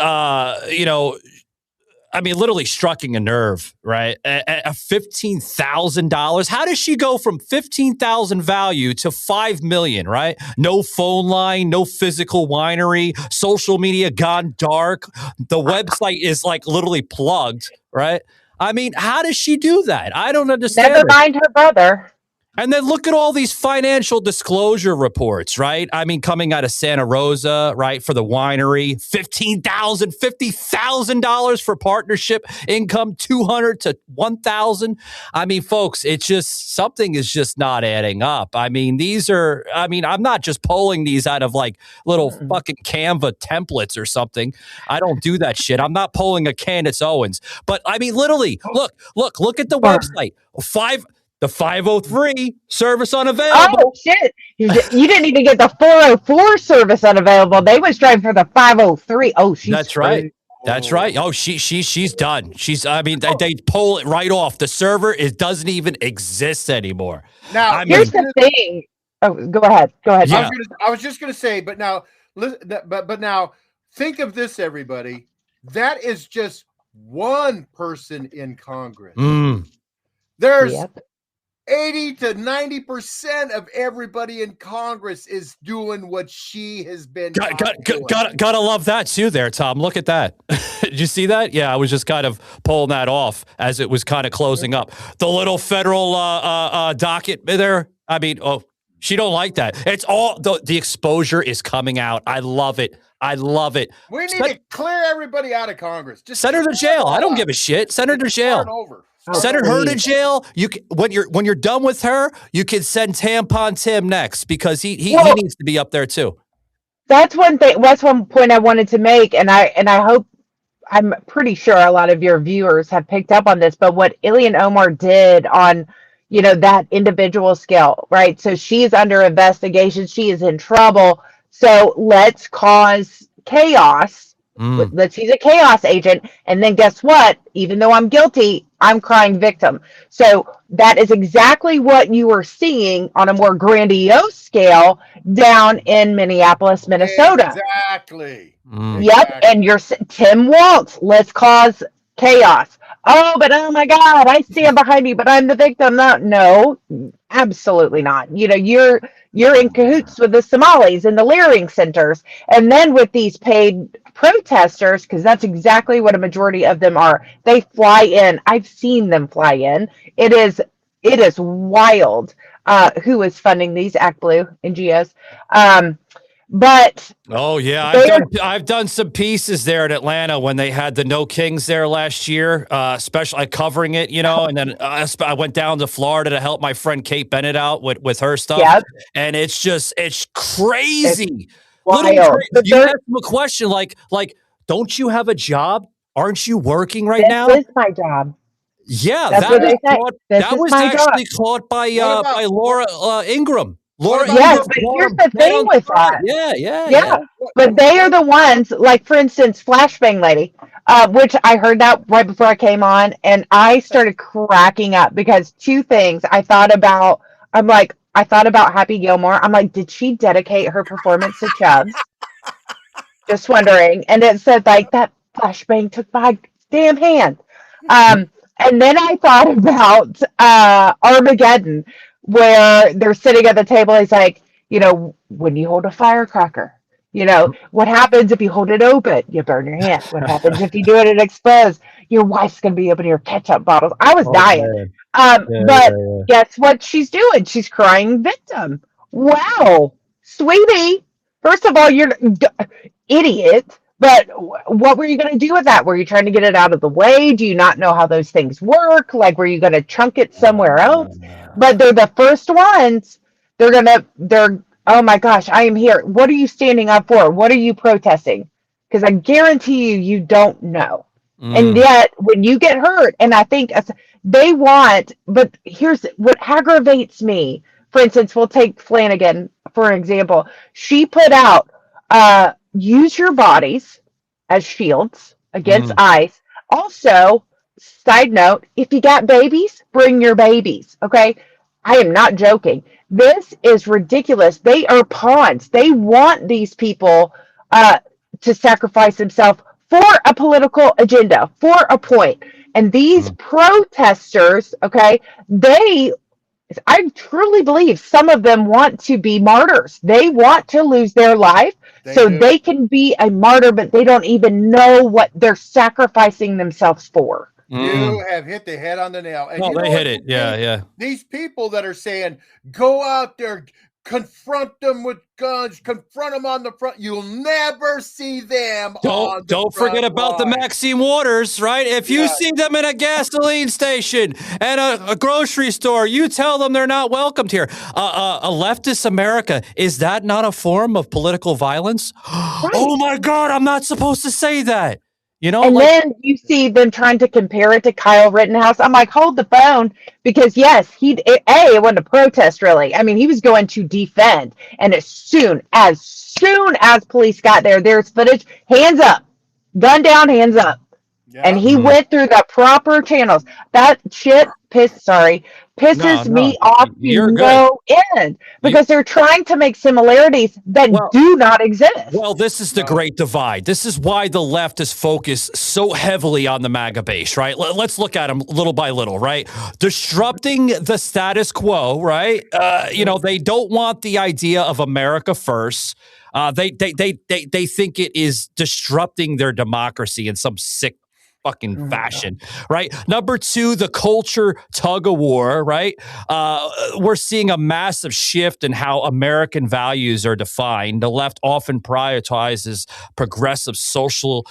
literally striking a nerve, right? At $15,000. How does she go from $15,000 value to $5 million, right? No phone line, no physical winery, social media gone dark. The website is literally plugged, right? I mean, how does she do that? I don't understand. Never mind her brother. And then look at all these financial disclosure reports, right? I mean, coming out of Santa Rosa, right, for the winery, $15,000, $50,000 for partnership income, $200 to $1,000. I mean, folks, it's just something is just not adding up. I mean, I'm not just pulling these out of like little fucking Canva templates or something. I don't do that shit. I'm not pulling a Candace Owens, but I mean, literally, look at the website. The 503 service unavailable. Oh shit! You didn't even get the 404 service unavailable. They was trying for the 503. Oh, That's right. That's right. Oh, she's done. They pull it right off. The server doesn't even exist anymore. Now, here's the thing. Oh, go ahead. Yeah. I was just going to say, but now, but now, think of this, everybody. That is just one person in Congress. There's 80 to 90% of everybody in Congress is doing what she has been. Gotta love that too there, Tom. Look at that. Did you see that? Yeah, I was just kind of pulling that off as it was kind of closing up. The little federal docket there. I mean, she don't like that. It's all the exposure is coming out. I love it. We need to clear everybody out of Congress. Just send her to jail. I don't give a shit. Send her to jail. Send her to jail. When you're done with her, you can send Tampon Tim next because he needs to be up there too. That's one thing. That's one point I wanted to make, and I hope, I'm pretty sure a lot of your viewers have picked up on this. But what Ilhan Omar did on, that individual scale, right? So she is under investigation. She is in trouble. So let's cause chaos. He's a chaos agent. And then guess what? Even though I'm guilty, I'm crying victim. So that is exactly what you are seeing on a more grandiose scale down in Minneapolis, Minnesota. Exactly. Yep. And you're Tim Waltz. Let's cause chaos. Oh my God, I stand behind you, but I'm the victim. No, absolutely not. You're in cahoots with the Somalis and the Leering centers, and then with these paid protesters, because that's exactly what a majority of them are. They fly in. I've seen them fly in. It is wild who is funding these Act Blue NGOs. But I've done some pieces there in Atlanta when they had the No Kings there last year, especially covering it, and then I went down to Florida to help my friend Kate Bennett out with her stuff, and it's crazy. Wild. You ask them a question like, don't you have a job? Aren't you working right now? This is my job. Yeah, that was actually caught by Laura Ingraham. Yes, but here's the thing with that. Yeah. But they are the ones, like, for instance, Flashbang Lady, which I heard that right before I came on, and I started cracking up because two things I thought about Happy Gilmore. I'm like, did she dedicate her performance to Chubbs? Just wondering. And it said, like, that flashbang took my damn hand. And then I thought about Armageddon, where they're sitting at the table. He's like, when you hold a firecracker, what happens if you hold it open? You burn your hand. What happens if you do it exposed? Your wife's going to be opening your ketchup bottles. I was dying. Guess what she's doing? She's crying victim. Wow, sweetie. First of all, you're idiot. But what were you going to do with that? Were you trying to get it out of the way? Do you not know how those things work? Like, were you going to chunk it somewhere else? But they're the first ones. They're, oh my gosh, I am here. What are you standing up for? What are you protesting? Because I guarantee you don't know. And yet, when you get hurt, and I think they want, but here's what aggravates me. For instance, we'll take Flanagan for an example. She put out, use your bodies as shields against ICE. Also, side note, if you got babies, bring your babies. Okay. I am not joking. This is ridiculous. They are pawns. They want these people to sacrifice themselves for a political agenda, for a point. And these protesters, okay, I truly believe some of them want to be martyrs. They want to lose their life they can be a martyr, but they don't even know what they're sacrificing themselves for. You have hit the head on the nail. And they hit it. Yeah. These people that are saying, go out there, confront them with guns, confront them on the front. You'll never see them. Don't forget about the Maxine Waters, right? If you see them in a gasoline station and a grocery store, you tell them they're not welcomed here. A leftist America, is that not a form of political violence? Right. Oh my God, I'm not supposed to say that. You know, and then you see them trying to compare it to Kyle Rittenhouse. I'm like, hold the phone, because yes, it wasn't a protest really. I mean, he was going to defend, and as soon as police got there, there's footage, hands up, gun down, hands up. Yeah. And he went through the proper channels. That shit pisses me off to no end, because they're trying to make similarities that do not exist. Well, this is the great divide. This is why the left is focused so heavily on the MAGA base, right? Let's look at them little by little, right? Disrupting the status quo, right? You know, they don't want the idea of America first. They think it is disrupting their democracy in some sick fucking fashion, right? Number two, the culture tug of war, right? We're seeing a massive shift in how American values are defined. The left often prioritizes progressive social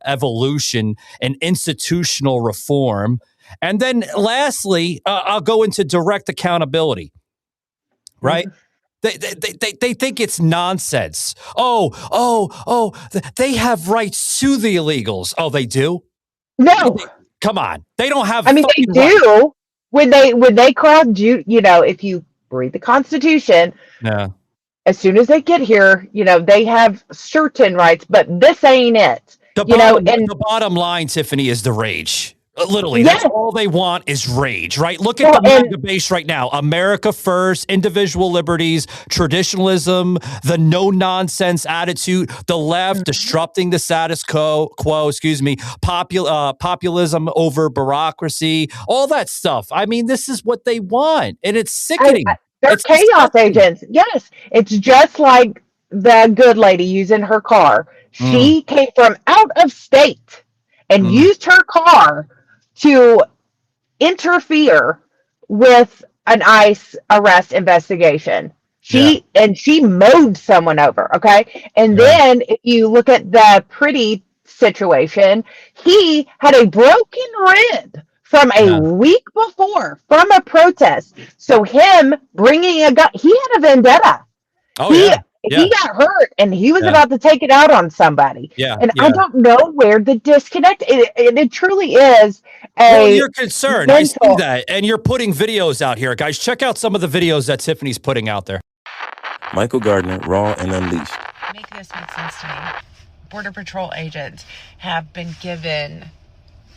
evolution and institutional reform. And then lastly, I'll go into direct accountability, right? They think it's nonsense. They have rights to the illegals. Oh, they do? No. Come on. They don't have. I mean, they do. Rights. When they cross, you know, if you read the Constitution, as soon as they get here, you know, they have certain rights, but this ain't it. The bottom line, Tiffany, is the rage. Literally, that's all they want is rage, right? Look at the MAGA base right now. America first, individual liberties, traditionalism, the no-nonsense attitude, the left disrupting the status quo, populism over bureaucracy, all that stuff. I mean, this is what they want, and it's sickening. They're chaos agents. Yes, it's just like the good lady using her car. She came from out of state and used her car to interfere with an ICE arrest investigation. She mowed someone over, okay? And then if you look at the Pretty situation, he had a broken rib from a week before from a protest. So him bringing a gun, he had a vendetta. He got hurt and he was about to take it out on somebody. I don't know where the disconnect it truly is. You're concerned. I see that. And you're putting videos out here. Guys, check out some of the videos that Tiffany's putting out there. Michael Gardner, Raw and Unleashed. Make this make sense to me. Border Patrol agents have been given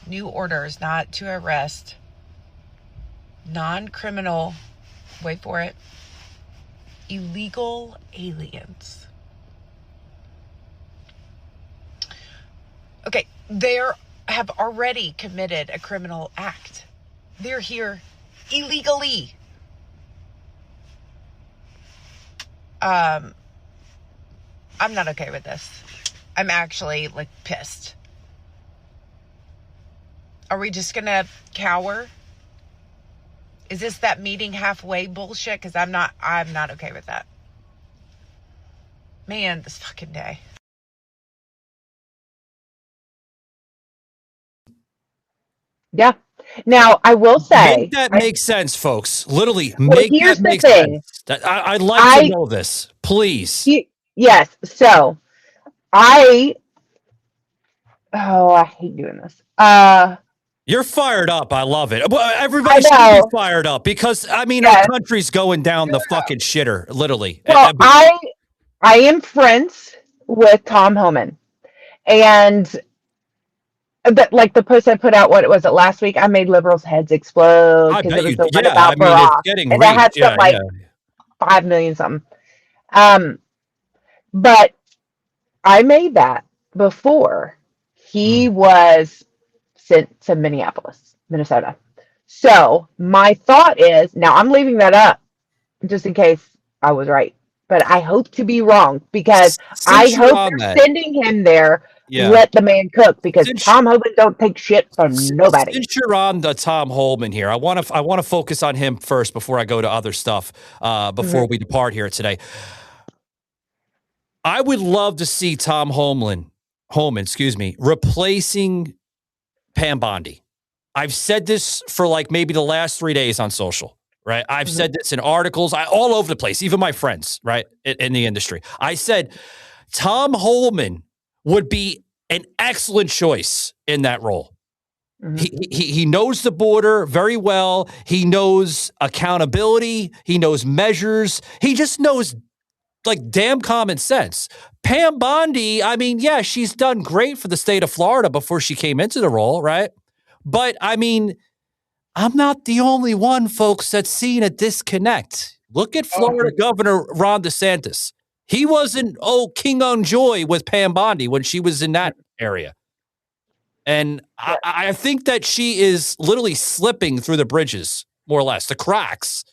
new orders not to arrest non-criminal, wait for it, illegal aliens. Okay, they have already committed a criminal act. They're here illegally. I'm not okay with this. I'm actually pissed. Are we just gonna cower? Is this that meeting halfway bullshit? Because I'm not okay with that. Man, this fucking day. Yeah. Now, I will say... Make that make sense, folks. Literally, make that make sense. I'd like to know this. Please. Yes. So, I hate doing this. You're fired up. I love it. Everybody should be fired up because, I mean, our country's going down the fucking shitter, literally. Well, I am friends with Tom Homan. And the post I put out, what was it, last week? I made liberals' heads explode because it was the one about Barack. And that had something 5 million something. But I made that before he was sent to Minneapolis, Minnesota. So my thought is, now I'm leaving that up just in case I was right. but I hope to be wrong because I Since you're hope on they're that, sending him there. yeah. Let the man cook because Since- Tom Homan don't take shit from nobody. Since you're on the Tom Holman here, I want to focus on him first before I go to other stuff. Before we depart here today, I would love to see Tom Holman, replacing Pam Bondi. I've said this for like maybe the last 3 days on social, right? I've said this in articles all over the place, even my friends, right, in the industry. I said Tom Holman would be an excellent choice in that role. He knows the border very well. He knows accountability. He knows measures. He just knows like damn common sense. Pam Bondi, I mean, yeah, she's done great for the state of Florida before she came into the role, right? But I mean, I'm not the only one, folks, that's seen a disconnect. Look at Florida Governor Ron DeSantis. He wasn't, king on joy with Pam Bondi when she was in that area. And I think that she is literally slipping through the bridges, more or less, the cracks.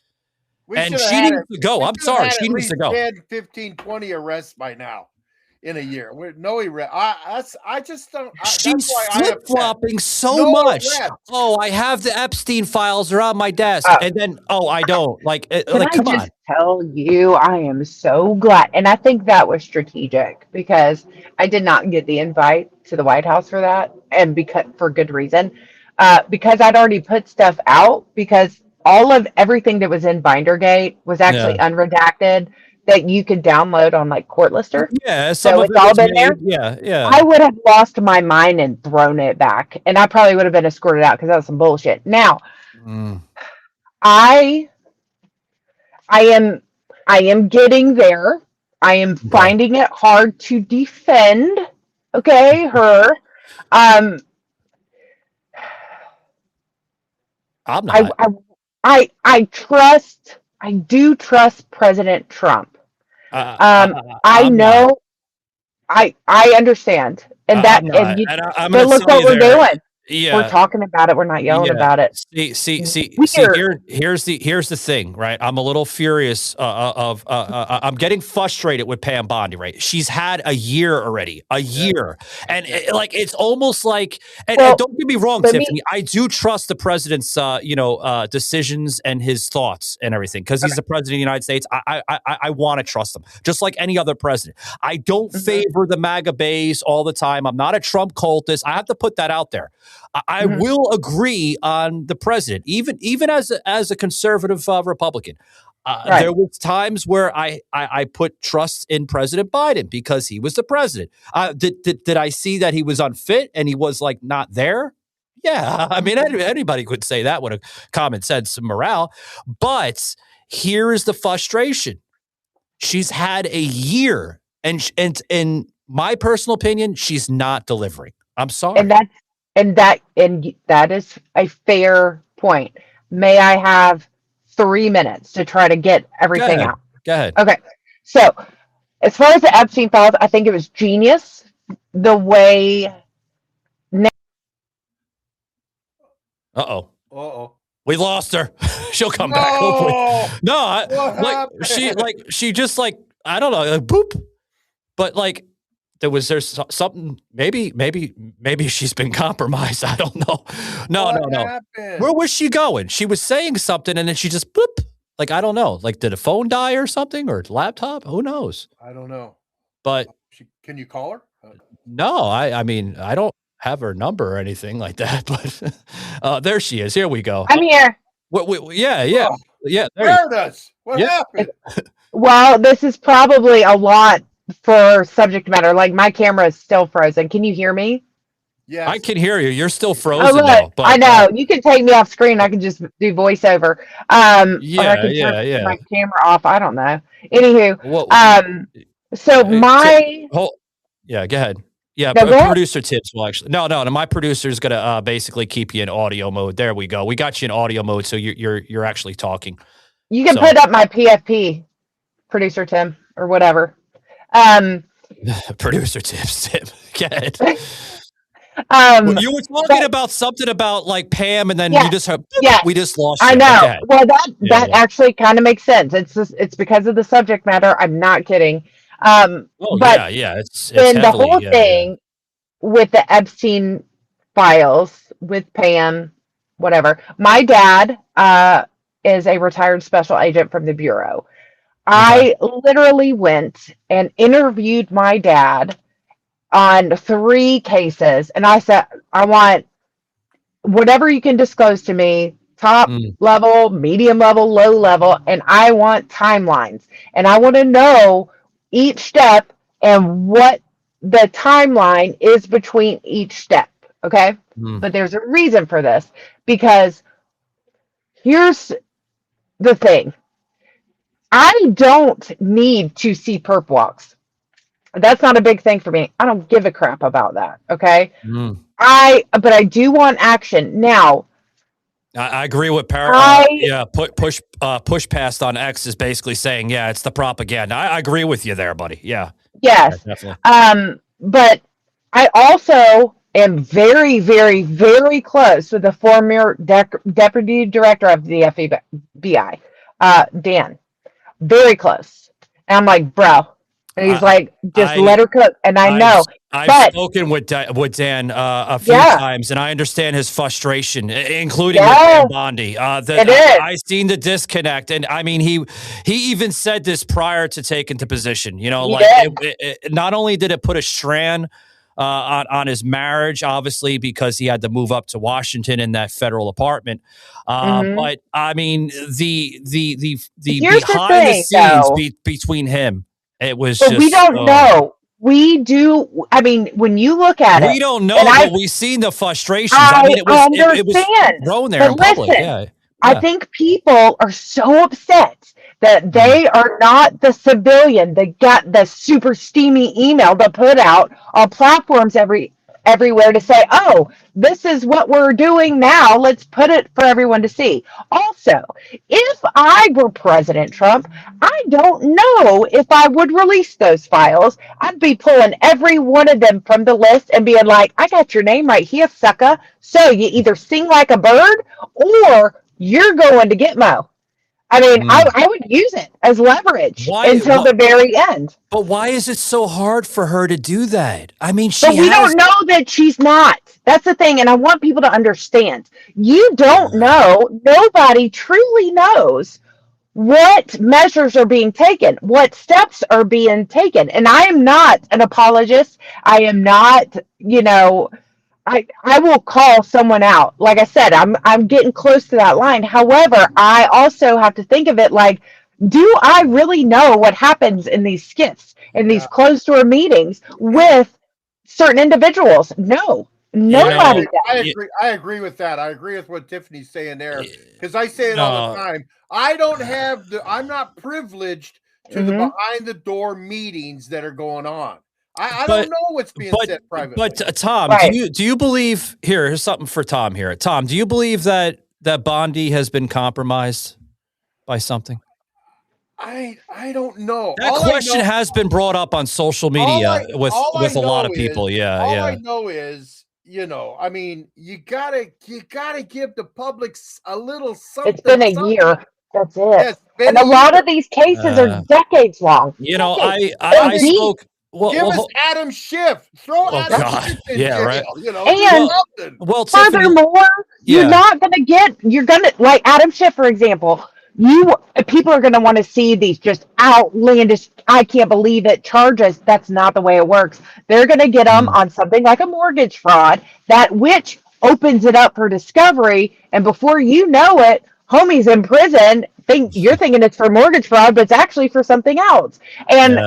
And she needs to go. I'm sorry. She needs to go. 10, 15, 20 arrests by now in a year. No arrest. I just don't. She's flip-flopping so much. Arrest. Oh, I have the Epstein files. They're on my desk. And then, I don't. Like, Can come I on. just tell you, I am so glad. And I think that was strategic because I did not get the invite to the White House for that. And for good reason. Because I'd already put stuff out because everything that was in Bindergate was actually unredacted that you could download on like Court Lister. Yeah, so it's all been there. Yeah. I would have lost my mind and thrown it back, and I probably would have been escorted out because that was some bullshit. Now, I am getting there. I am finding it hard to defend. Okay, her. I'm not. I do trust President Trump. I know. I understand. And look what we're doing. Yeah. We're talking about it. We're not yelling about it. See, here's the thing, right? I'm a little furious I'm getting frustrated with Pam Bondi, right? She's had a year already, and it's almost like, and don't get me wrong, Tiffany, I do trust the president's, decisions and his thoughts and everything, because he's the president of the United States. I want to trust him, just like any other president. I don't favor the MAGA base all the time. I'm not a Trump cultist. I have to put that out there. I will agree on the president, even as a conservative Republican. There was times where I put trust in President Biden because he was the president. Did I see that he was unfit and he was like not there? Yeah, I mean anybody could say that with a common sense and morale. But here is the frustration: she's had a year, and in my personal opinion, she's not delivering. I'm sorry. And that is a fair point. May I have 3 minutes to try to get everything out? Go ahead. Okay. So as far as the Epstein files, I think it was genius the way. We lost her. She'll come back. Hopefully. No, she just I don't know, boop. But there's something, maybe she's been compromised. I don't know. No. Where was she going? She was saying something and then she just boop. I don't know. Did a phone die or something, or laptop? Who knows? I don't know. But can you call her? No, I mean, I don't have her number or anything like that, but there she is. Here we go. I'm here. Yeah. There it is. What happened? Well, this is probably a lot for subject matter. My camera is still frozen. Can you hear me? Yeah, I can hear you. You're still frozen though. But, I know. You can take me off screen. I can just do voiceover. Or I can turn my camera off. I don't know. Anywho, go ahead. Yeah, producer tips will actually. No. My producer is gonna basically keep you in audio mode. There we go. We got you in audio mode, so you're actually talking. You can put up my PFP, producer Tim, or whatever. Producer tips, Tim. Go ahead. Well, you were talking about something about like Pam, and then you just heard, we just lost you. I know. Okay. Well, that actually kind of makes sense. It's because of the subject matter. I'm not kidding. But it's then heavily, the whole thing with the Epstein files with Pam, whatever. My dad is a retired special agent from the Bureau. I literally went and interviewed my dad on 3 cases, and I said, I want whatever you can disclose to me, top level, medium level, low level, and I want timelines. And I want to know each step and what the timeline is between each step. Okay? But there's a reason for this, because here's the thing. I don't need to see perp walks. That's not a big thing for me. I don't give a crap about that. Okay. But I do want action. Now, I agree with push past on X is basically saying, it's the propaganda. I agree with you there, buddy. Yeah. Yes. Yeah, definitely. But I also am very, very, very close with the former deputy director of the FBI, Dan. Very close. And I'm like, bro. And he's like, just let her cook. And I know. I've spoken with Dan a few times, and I understand his frustration, including with Dan Bondi. I've seen the disconnect, and I mean, he even said this prior to taking the position. You know, not only did it put a strand on his marriage, obviously because he had to move up to Washington in that federal apartment, but I mean, the behind the scenes between him. It was just, we don't know. We do. I mean, when you look at it, we don't know, but we've seen the frustrations. I mean, it was thrown there in public. Yeah. I think people are so upset that they are not the civilian that got the super steamy email to put out on platforms everywhere to say, oh, this is what we're doing now. Let's put it for everyone to see. Also, if I were President Trump, I don't know if I would release those files. I'd be pulling every one of them from the list and being like, I got your name right here, sucker. So you either sing like a bird or you're going to Gitmo. I mean, I would use it as leverage until the very end. But why is it so hard for her to do that? I mean, we don't know that she's not. That's the thing, and I want people to understand. You don't know. Nobody truly knows what measures are being taken, what steps are being taken. And I am not an apologist. I am not, I will call someone out. Like I said, I'm getting close to that line. However, I also have to think of it like, do I really know what happens in these skits, in these closed door meetings with certain individuals? No, nobody does. I agree with that. I agree with what Tiffany's saying there, because I say it all the time. I'm not privileged to the behind the door meetings that are going on. I don't know what's being said privately. But Tom, do you believe here's something for Tom here. Tom, do you believe that Bondi has been compromised by something? I don't know. That question has been brought up on social media with a lot of people. I know is, I mean, you gotta give the public a little something. It's been a year. That's it. And a lot of these cases are decades long. I spoke. Give us Adam Schiff. Throw Adam Schiff in jail. Right. And furthermore, you're gonna like Adam Schiff, for example. People are gonna want to see these just outlandish, I can't believe it charges. That's not the way it works. They're gonna get them on something like a mortgage fraud, which opens it up for discovery, and before you know it, homie's in prison. You're thinking it's for mortgage fraud, but it's actually for something else. And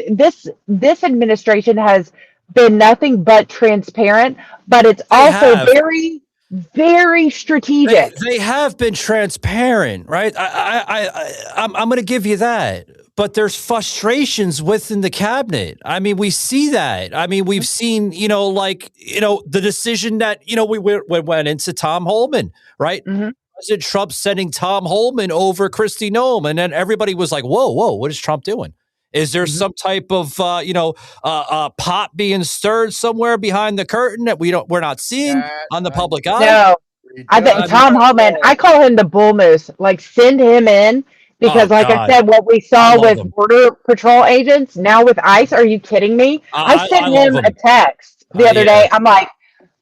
this administration has been nothing but transparent, but it's also very, very strategic. They have been transparent, right? I'm going to give you that. But there's frustrations within the cabinet. I mean, we see that. I mean, we've seen, the decision that, we went into Tom Holman, right? President Trump sending Tom Holman over Kristi Noem, and then everybody was like, whoa, what is Trump doing? Is there some type of pot being stirred somewhere behind the curtain that we're not seeing on the public eye? No, I bet Tom Homan. I call him the bull moose. Like, send him in because, like I said, what we saw with Border Patrol agents, now with ICE. Are you kidding me? I sent him a text the other day. I'm like,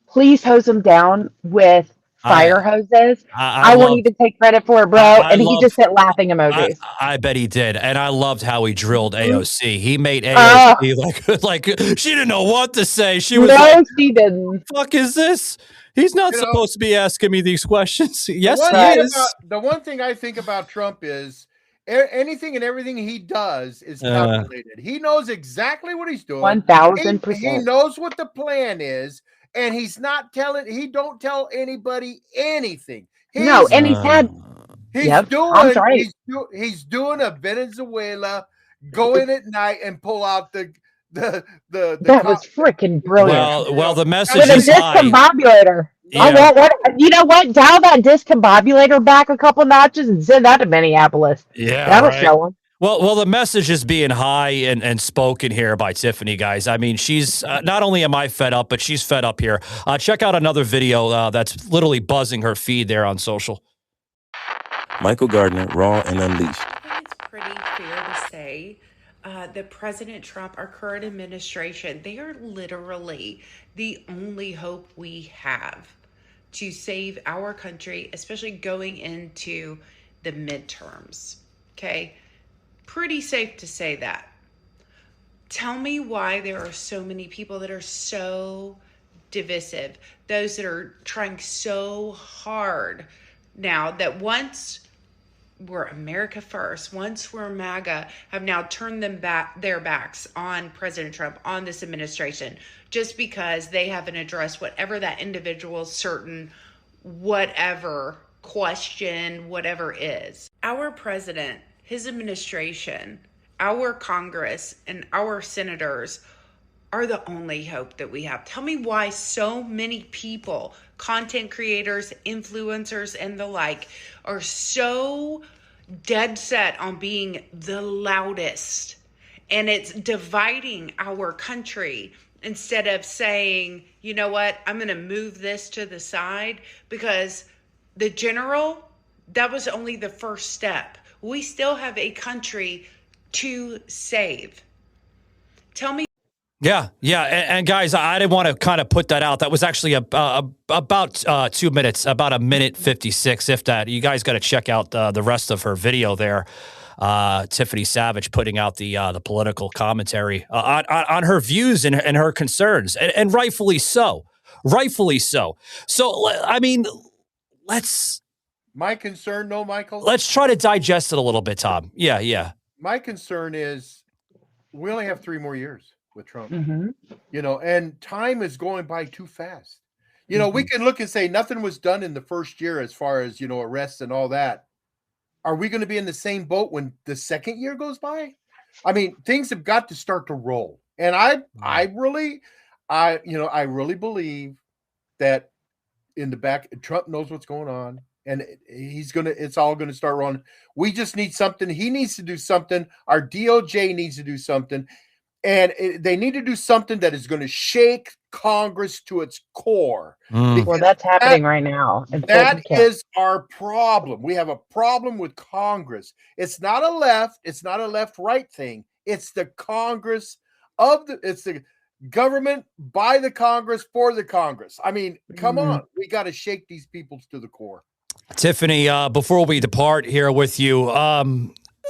please hose him down with fire hoses. I won't even take credit for it, bro. And he just sent laughing emojis. I bet he did. And I loved how he drilled AOC. He made AOC like she didn't know what to say. She was she didn't. Fuck is this? He's not supposed to be asking me these questions. Yes, he is. The one thing I think about Trump is anything and everything he does is calculated. He knows exactly what he's doing. 1000%. He knows what the plan is. And he don't tell anybody anything. He's doing a Venezuela, go in at night and pull out the that was freaking brilliant. Well, the message with is a discombobulator. Yeah. You know what? Dial that discombobulator back a couple notches and send that to Minneapolis. Yeah, that'll show him. Well, the message is being high and spoken here by Tiffany, guys. I mean, she's not only am I fed up, but she's fed up here. Check out another video that's literally buzzing her feed there on social. Michael Gardner, Raw and Unleashed. I think it's pretty fair to say that President Trump, our current administration, they are literally the only hope we have to save our country, especially going into the midterms. Okay? Pretty safe to say that. Tell me why there are so many people that are so divisive, those that are trying so hard now that once we're America first, once we're MAGA, have now turned their backs on President Trump, on this administration, just because they haven't addressed whatever that individual's certain whatever question, whatever is. Our president, his administration, our Congress, and our senators are the only hope that we have. Tell me why so many people, content creators, influencers, and the like, are so dead set on being the loudest. And it's dividing our country instead of saying, you know what, I'm going to move this to the side, because the general, that was only the first step. We still have a country to save. Tell me. Yeah. And guys, I didn't want to kind of put that out. That was actually about 2 minutes, about a minute 56, if that. You guys got to check out the rest of her video there. Tiffany Savage putting out the political commentary on her views and her concerns, and rightfully so. Rightfully so. So, I mean, let's... My concern, Michael? Let's try to digest it a little bit, Tom. Yeah. My concern is we only have 3 more years with Trump. Mm-hmm. And time is going by too fast. We can look and say nothing was done in the first year as far as, arrests and all that. Are we going to be in the same boat when the second year goes by? I mean, things have got to start to roll. And I really believe that in the back, Trump knows what's going on. And it's all going to start rolling. We just need something. He needs to do something. Our DOJ needs to do something. And they need to do something that is going to shake Congress to its core. Well, that's happening right now. That is our problem. We have a problem with Congress. It's not a left-right thing. It's the Congress it's the government by the Congress for the Congress. I mean, come on. We got to shake these peoples to the core. Tiffany, before we depart here with you,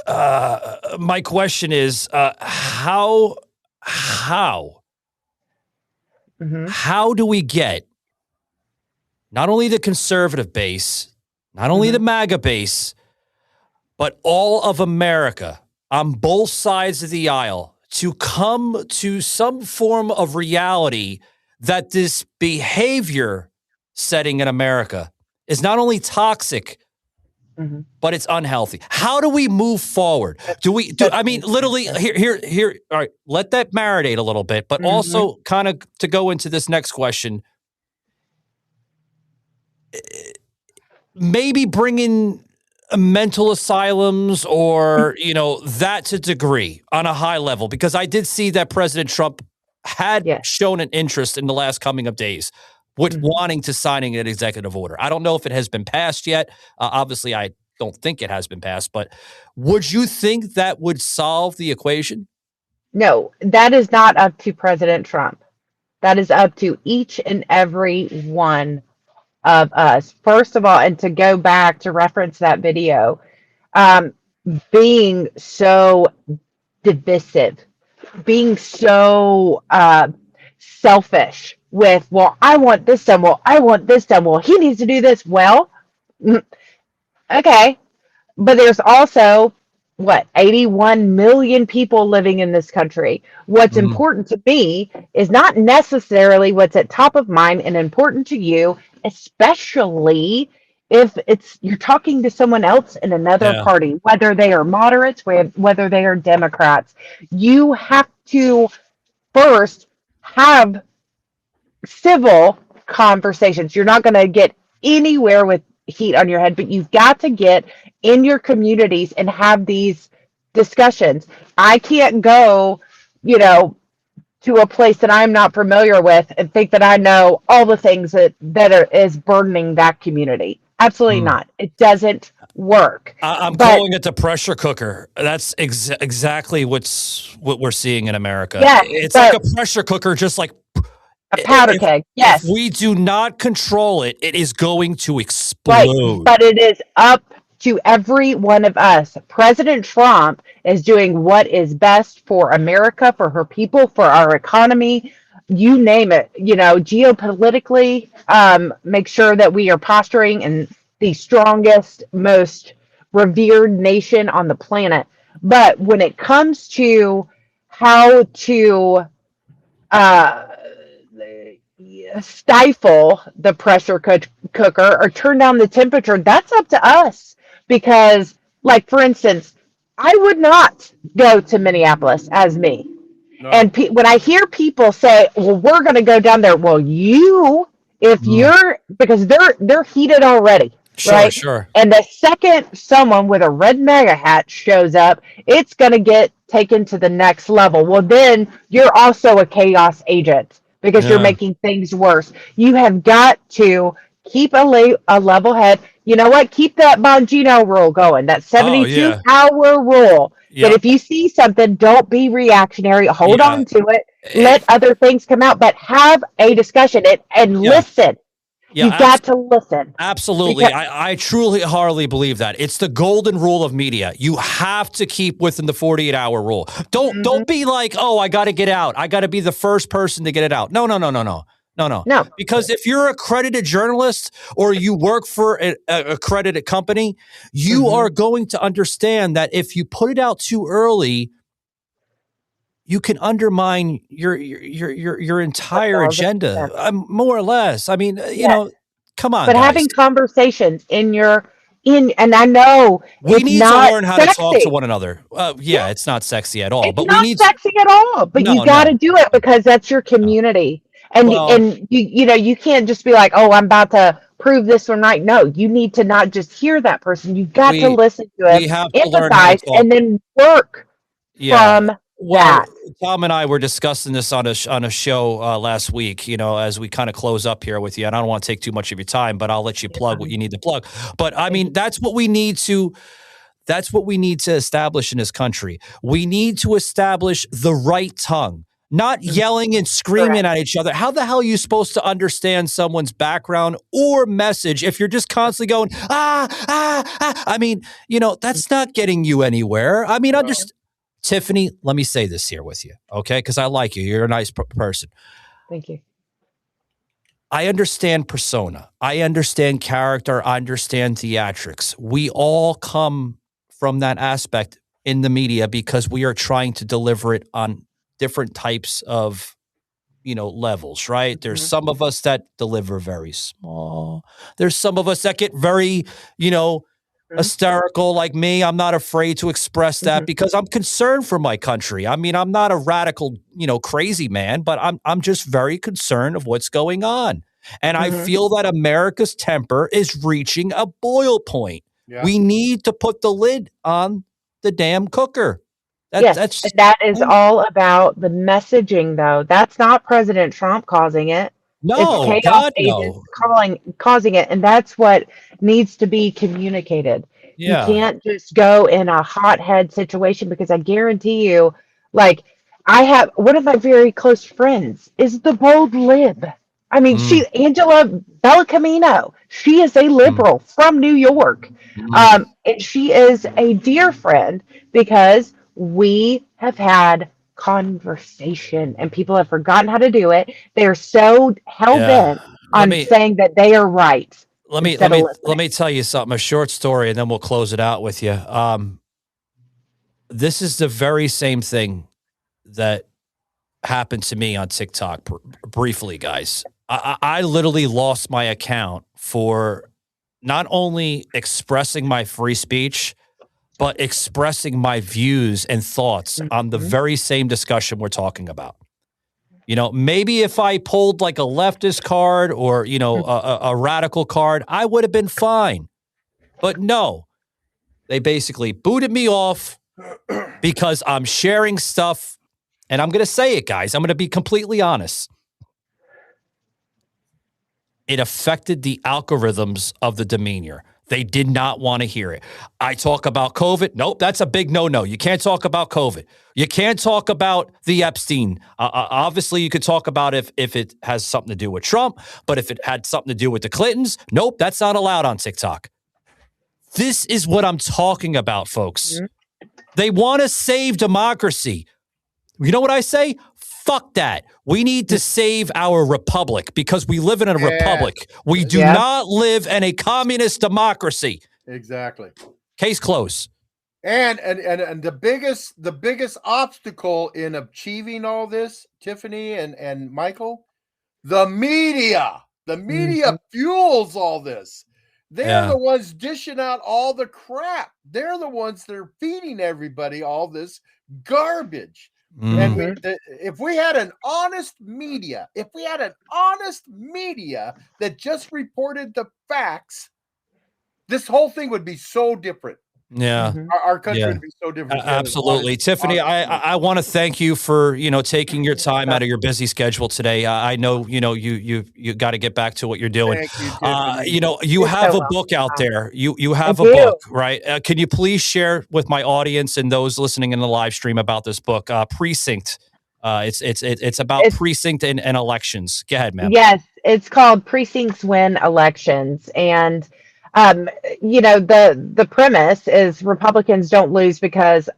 my question is, how do we get not only the conservative base, not only the MAGA base, but all of America on both sides of the aisle to come to some form of reality that this behavior setting in America is not only toxic, but it's unhealthy? How do we move forward? I mean, literally, here. All right, let that marinate a little bit, but also kind of to go into this next question, maybe bringing mental asylums or, that to degree on a high level? Because I did see that President Trump had shown an interest in the last coming of days with wanting to signing an executive order. I don't know if it has been passed yet. Obviously, I don't think it has been passed, but would you think that would solve the equation? No, that is not up to President Trump. That is up to each and every one of us. First of all, and to go back to reference that video, being so divisive, being so selfish with, well, I want this done. Well, I want this done. Well, he needs to do this. Well, okay. But there's also, 81 million people living in this country. What's important to me is not necessarily what's at top of mind and important to you, especially if you're talking to someone else in another party, whether they are moderates, whether they are Democrats. You have to first have civil conversations. You're not going to get anywhere with heat on your head, but you've got to get in your communities and have these discussions. I can't go, to a place that I'm not familiar with and think that I know all the things that is burdening that community. Absolutely not. It doesn't work. I'm calling it the pressure cooker. That's exactly what we're seeing in America. Yeah, it's like a pressure cooker, just like a powder keg. Yes. If we do not control it, it is going to explode. Right. But it is up to every one of us. President Trump is doing what is best for America, for her people, for our economy. You name it. Geopolitically, make sure that we are posturing in the strongest, most revered nation on the planet. But when it comes to how to stifle the pressure cooker or turn down the temperature, that's up to us. Because, like, for instance, I would not go to Minneapolis as me. No. And when I hear people say, well, we're going to go down there, well, because they're heated already. Sure, right? Sure. And the second someone with a red MAGA hat shows up, it's going to get taken to the next level. Well, then you're also a chaos agent because you're making things worse. You have got to keep a level head. You know what? Keep that Bongino rule going, that 72-hour rule. But if you see something, don't be reactionary. Hold on to it. Let other things come out, but have a discussion and listen. You've got to listen. Absolutely. I truly, hardly believe that. It's the golden rule of media. You have to keep within the 48-hour rule. Don't be like, oh, I got to get out. I got to be the first person to get it out. No. Because if you're an accredited journalist or you work for an accredited company, you are going to understand that if you put it out too early, you can undermine your entire agenda, more or less. I mean, you know, come on. But guys. Having conversations and I know we need to learn how to talk to one another. It's not sexy at all. It's not sexy at all. But you got to do it because that's your community. And you can't just be like, oh, I'm about to prove this one right. No, you need to not just hear that person. You've got to listen to it, empathize, and then work from that. Tom and I were discussing this on a show last week, as we kind of close up here with you. And I don't want to take too much of your time, but I'll let you plug what you need to plug. But I mean, that's what we need to establish in this country. We need to establish the right tongue. Not yelling and screaming at each other. How the hell are you supposed to understand someone's background or message if you're just constantly going, I mean, that's not getting you anywhere. I mean, Tiffany, let me say this here with you, okay? Because I like you. You're a nice person. Thank you. I understand persona. I understand character. I understand theatrics. We all come from that aspect in the media because we are trying to deliver it on different types of, levels, right? There's some of us that deliver very small. There's some of us that get very, hysterical like me. I'm not afraid to express that because I'm concerned for my country. I mean, I'm not a radical, crazy man, but I'm just very concerned of what's going on. And I feel that America's temper is reaching a boil point. Yeah. We need to put the lid on the damn cooker. Yes, and that is all about the messaging, though. That's not President Trump causing it. It's No, chaos God, agents no. causing it, and that's what needs to be communicated. You Yeah. can't just go in a hothead situation because I guarantee you, like, I have one of my very close friends is the bold lib. I mean, Angela Bellicamino. She is a liberal from New York, and she is a dear friend because we have had conversation and people have forgotten how to do it. They're so hell bent on saying that they are right. Let me tell you something, a short story, and then we'll close it out with you. This is the very same thing that happened to me on TikTok briefly, guys. I literally lost my account for not only expressing my free speech, but expressing my views and thoughts on the very same discussion we're talking about. You know, maybe if I pulled like a leftist card or, you know, a radical card, I would have been fine. But no, they basically booted me off because I'm sharing stuff. And I'm going to say it, guys. I'm going to be completely honest. It affected the algorithms of the demeanor. They did not want to hear it. I talk about COVID. Nope, that's a big no-no. You can't talk about COVID. You can't talk about the Epstein. Obviously, you could talk about if it has something to do with Trump, but if it had something to do with the Clintons, nope, that's not allowed on TikTok. This is what I'm talking about, folks. They want to save democracy. You know what I say? Fuck that. We need to save our republic because we live in a republic. We do not live in a communist democracy. Exactly. Case closed. And the biggest obstacle in achieving all this, Tiffany and Michael, the media. The media fuels all this. They're the ones dishing out all the crap. They're the ones that are feeding everybody all this garbage. And if we had an honest media, that just reported the facts, this whole thing would be so different. Yeah. Our country would be so different. Absolutely. Tiffany, I want to thank you for, you know, taking your time out of your busy schedule today. I know, you know, you got to get back to what you're doing. You know, you have a book out there. You have a book, right? Can you please share with my audience and those listening in the live stream about this book, Precinct? It's about precinct and elections. Go ahead, ma'am. Yes, it's called Precincts Win Elections. And you know, the premise is Republicans don't lose because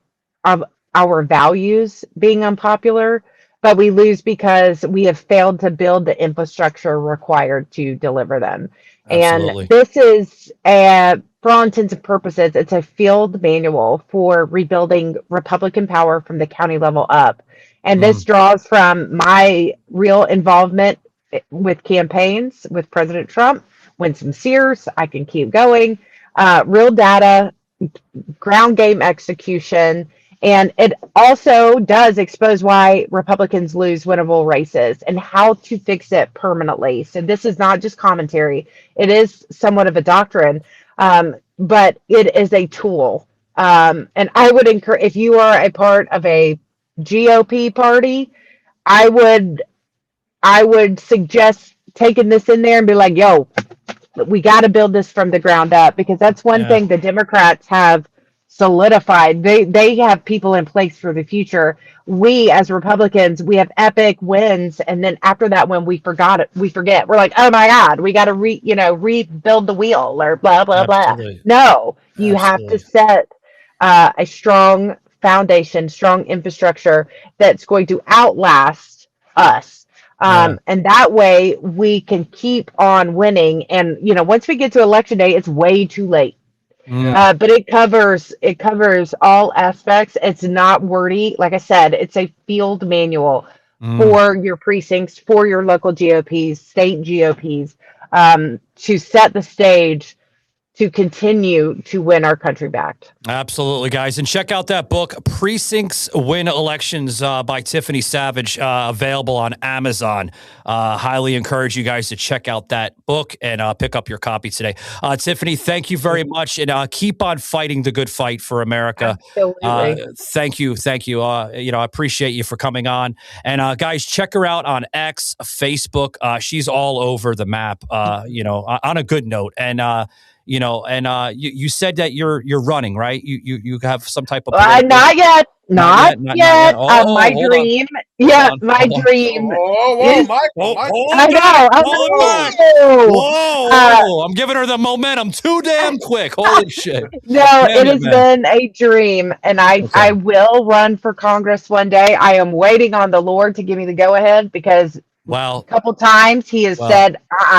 of our values being unpopular, but we lose because we have failed to build the infrastructure required to deliver them. Absolutely. And this is, for all intents and purposes, it's a field manual for rebuilding Republican power from the county level up. And this draws from my real involvement with campaigns with President Trump. Winsome Sears, I can keep going. Real data, ground game execution, and it also does expose why Republicans lose winnable races and how to fix it permanently. So this is not just commentary. It is somewhat of a doctrine, but it is a tool. And I would encourage, if you are a part of a GOP party, I would suggest taking this in there and be like, yo, we got to build this from the ground up, because that's one thing the Democrats have solidified. They have people in place for the future. We as Republicans, we have epic wins, and then after that, when we forget. We're like, oh my God, we got to rebuild the wheel or blah blah blah. No, you have to set a strong foundation, strong infrastructure that's going to outlast us. And that way we can keep on winning. And, you know, once we get to election day, it's way too late. But it covers all aspects. It's not wordy. Like I said, it's a field manual for your precincts, for your local GOPs, state GOPs, to set the stage to continue to win our country back. Absolutely, guys. And check out that book, Precincts Win Elections by Tiffany Savage, available on Amazon. Highly encourage you guys to check out that book and pick up your copy today. Tiffany, thank you very much. And keep on fighting the good fight for America. Absolutely. Thank you. Thank you. I appreciate you for coming on. And guys, check her out on X, Facebook. She's all over the map, on a good note. And, you said that you're running, right? You have some type of not yet. Not yet. Oh, my dream. My dream. Whoa, Michael. I know. Whoa, I'm giving her the momentum too damn quick. Holy shit. No, it has been a dream, and I will run for Congress one day. I am waiting on the Lord to give me the go ahead because a couple times he has said,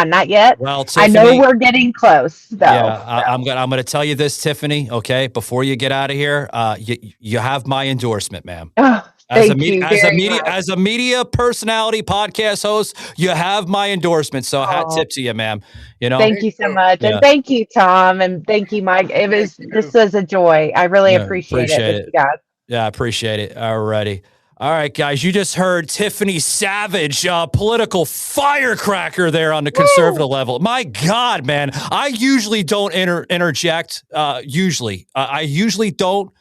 not yet. Well, Tiffany, I know we're getting close, though. Yeah, I'm gonna tell you this, Tiffany. Okay, before you get out of here, you have my endorsement, ma'am. Oh, As a media personality, podcast host, you have my endorsement. So hat tip to you, ma'am. Thank you so much, and thank you, Tom, and thank you, Mike. This was a joy. I really appreciate it. You guys. Yeah, I appreciate it. Alrighty. All right, guys, you just heard Tiffany Savage, political firecracker there on the conservative level. My God, man, I usually don't interject. I usually don't.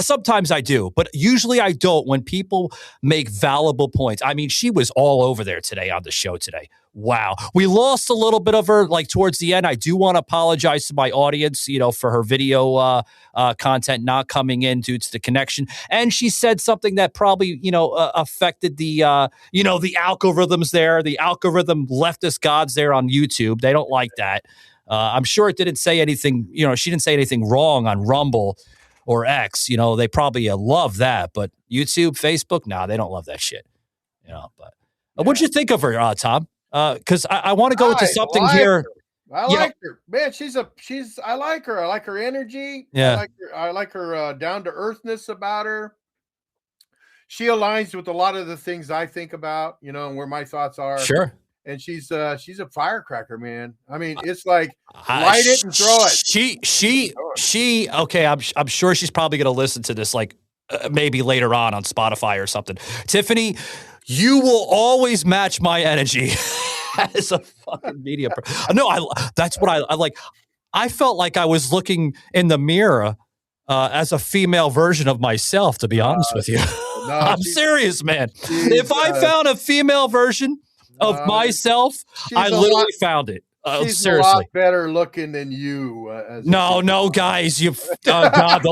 Sometimes I do, but usually I don't when people make valuable points. I mean, she was all over there today on the show today. Wow. We lost a little bit of her towards the end. I do want to apologize to my audience, for her video content not coming in due to the connection. And she said something that probably, affected the algorithms there, the algorithm leftist gods there on YouTube. They don't like that. I'm sure it didn't say anything, she didn't say anything wrong on Rumble or X, they probably love that, but YouTube, Facebook, they don't love that shit, but what'd you think of her, Tom? Because I want to go into something here. I like her, man. I like her. I like her energy. Yeah. I like her down to earthness about her. She aligns with a lot of the things I think about, and where my thoughts are. Sure. And she's a firecracker, man. I mean, it's like light it and throw it. Okay. I'm sure she's probably going to listen to this maybe later on Spotify or something. Tiffany, you will always match my energy as a fucking media person. No, that's what I like. I felt like I was looking in the mirror as a female version of myself, to be honest with you. I'm serious, man. If I found a female version of myself, I literally found it. She's seriously. a lot better looking than you. No, guys, you. God,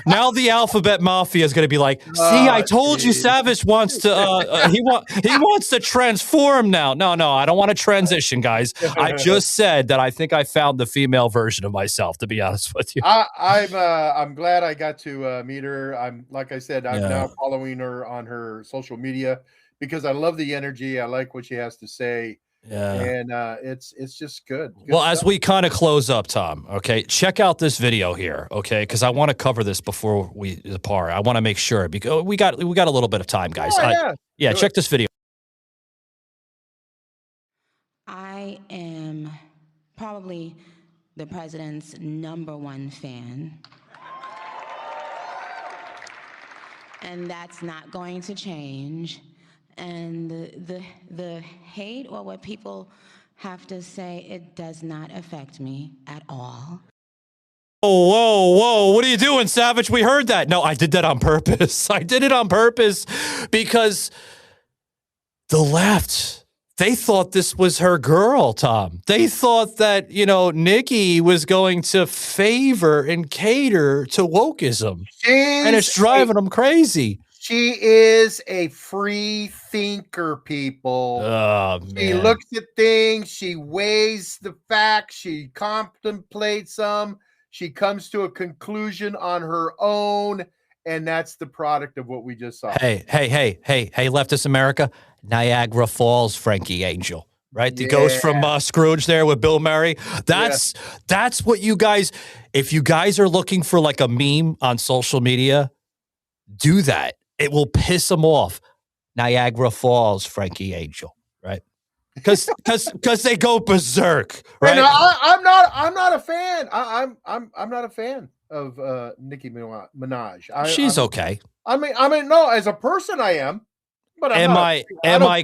now the alphabet mafia is going to be like. See, I told you, Savage wants to. He wants to transform now. No, I don't want to transition, guys. I just said that I think I found the female version of myself. To be honest with you, I'm glad I got to meet her. I'm now following her on her social media because I love the energy. I like what she has to say. Yeah, and it's just good. Well, stuff. As we kind of close up, Tom, okay, check out this video here, okay, because I want to cover this before we depart. I want to make sure because we got a little bit of time, guys. Check this video. I am probably the president's #1 fan, and that's not going to change. And the hate or what people have to say, it does not affect me at all. Whoa. What are you doing, Savage? We heard that. No, I did that on purpose. I did it on purpose because the left, they thought this was her girl, Tom. They thought that, Nikki was going to favor and cater to wokeism. And it's driving them crazy. She is a free thinker, people. Oh, man. She looks at things. She weighs the facts. She contemplates them. She comes to a conclusion on her own. And that's the product of what we just saw. Hey, leftist America. Niagara Falls, Frankie Angel. Right? The ghost from Scrooge there with Bill Murray. That's what you guys, if you guys are looking for a meme on social media, do that. It will piss them off. Niagara Falls, Frankie Angel, right? Because they go berserk, right? And I'm not a fan. I'm not a fan of Nicki Minaj. She's okay. I mean, no, as a person, I am. But am I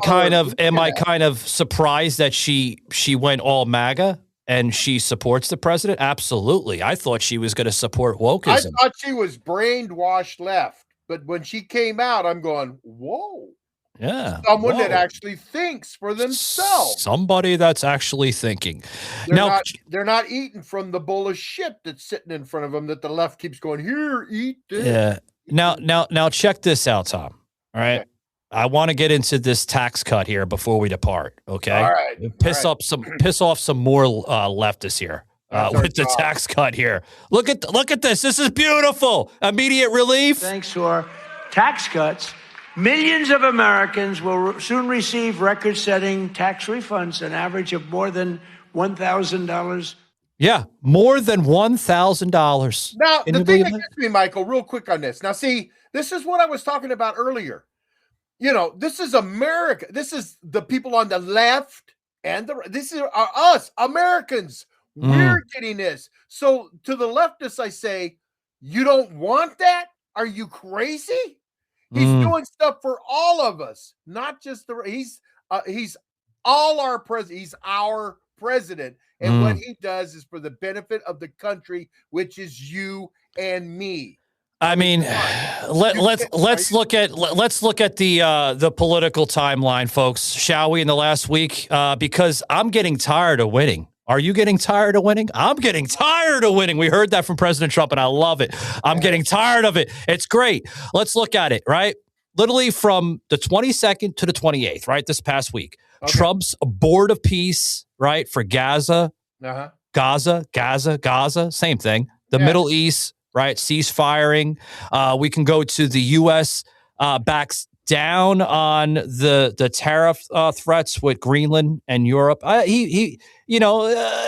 kind of surprised that she went all MAGA and she supports the president? Absolutely. I thought she was going to support wokeism. I thought she was brainwashed left, but when she came out, I'm going, whoa. Yeah. Someone that actually thinks for themselves. Somebody that's actually thinking. They're not eating from the bowl of shit that's sitting in front of them that the left keeps going, here, eat this. Yeah. Now check this out, Tom. All right. Okay. I want to get into this tax cut here before we depart. Okay. All right. Piss off some more leftists here with the tax cut here. Look at this. This is beautiful. Immediate relief. Thanks to our tax cuts, millions of Americans will soon receive record-setting tax refunds, an average of more than $1,000. Yeah, more than $1,000. Now, the thing that gets me, Michael, real quick on this. Now, see, this is what I was talking about earlier. You know, this is America. This is the people on the left and this is us, Americans. We're getting this. So to the leftists, I say, you don't want that? Are you crazy? He's doing stuff for all of us, not just he's all our president. He's our president. And what he does is for the benefit of the country, which is you and me. I mean, let's look at the political timeline, folks, shall we? In the last week, because I'm getting tired of winning. Are you getting tired of winning? I'm getting tired of winning. We heard that from President Trump, and I love it. I'm getting tired of it. It's great. Let's look at it, right? Literally from the 22nd to the 28th, right? This past week, Trump's Board of Peace, right, for Gaza, Gaza, same thing. The Middle East. Right, ceasefiring. We can go to the U.S. Backs down on the tariff threats with Greenland and Europe.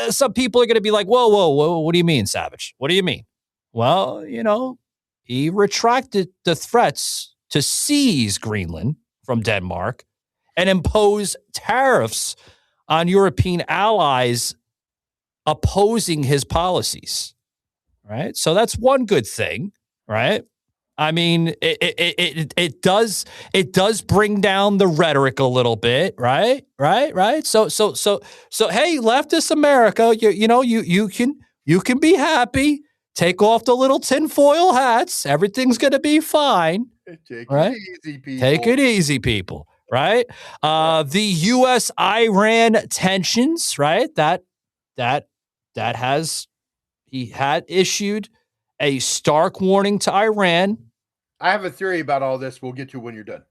Some people are going to be like, whoa, what do you mean, Savage? What do you mean? Well, he retracted the threats to seize Greenland from Denmark and impose tariffs on European allies opposing his policies. Right. So that's one good thing. Right. I mean, it does bring down the rhetoric a little bit. Right. So hey, leftist America, you can be happy. Take off the little tinfoil hats. Everything's going to be fine. Take it easy, people. Take it easy, people. Right. The U.S.-Iran tensions. Right. He had issued a stark warning to Iran. I have a theory about all this. We'll get to when you're done.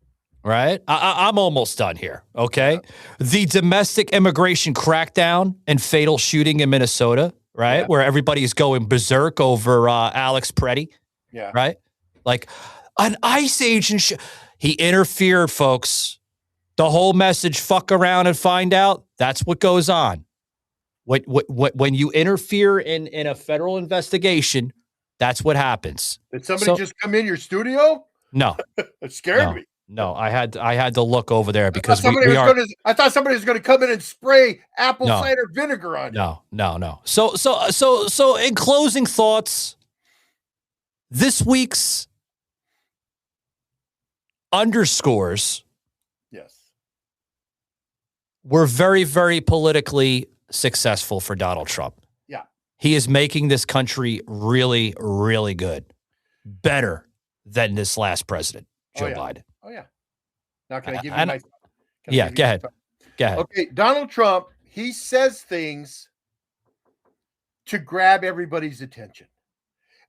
Right? I'm almost done here. Okay. Yeah. The domestic immigration crackdown and fatal shooting in Minnesota, right? Yeah. Where everybody's going berserk over Alex Preddy. Yeah. Right? Like an ice age. He interfered, folks. The whole message, fuck around and find out. That's what goes on. When you interfere in a federal investigation, that's what happens. Did somebody just come in your studio? No, it scared me. No, I had to look over there because I thought somebody was going to come in and spray apple cider vinegar on you. No. So in closing thoughts, this week's underscores, were very, very politically successful for Donald Trump. Yeah. He is making this country really, really good. Better than this last president, Joe Biden. Oh, yeah. Now, can I give you my... Go ahead. Okay, Donald Trump, he says things to grab everybody's attention.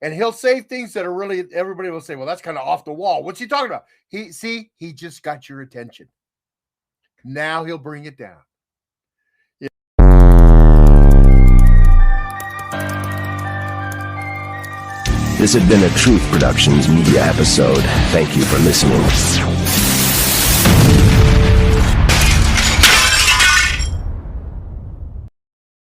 And he'll say things that are really, everybody will say, well, that's kind of off the wall. What's he talking about? He just got your attention. Now he'll bring it down. This had been a Truth Productions media episode. Thank you for listening.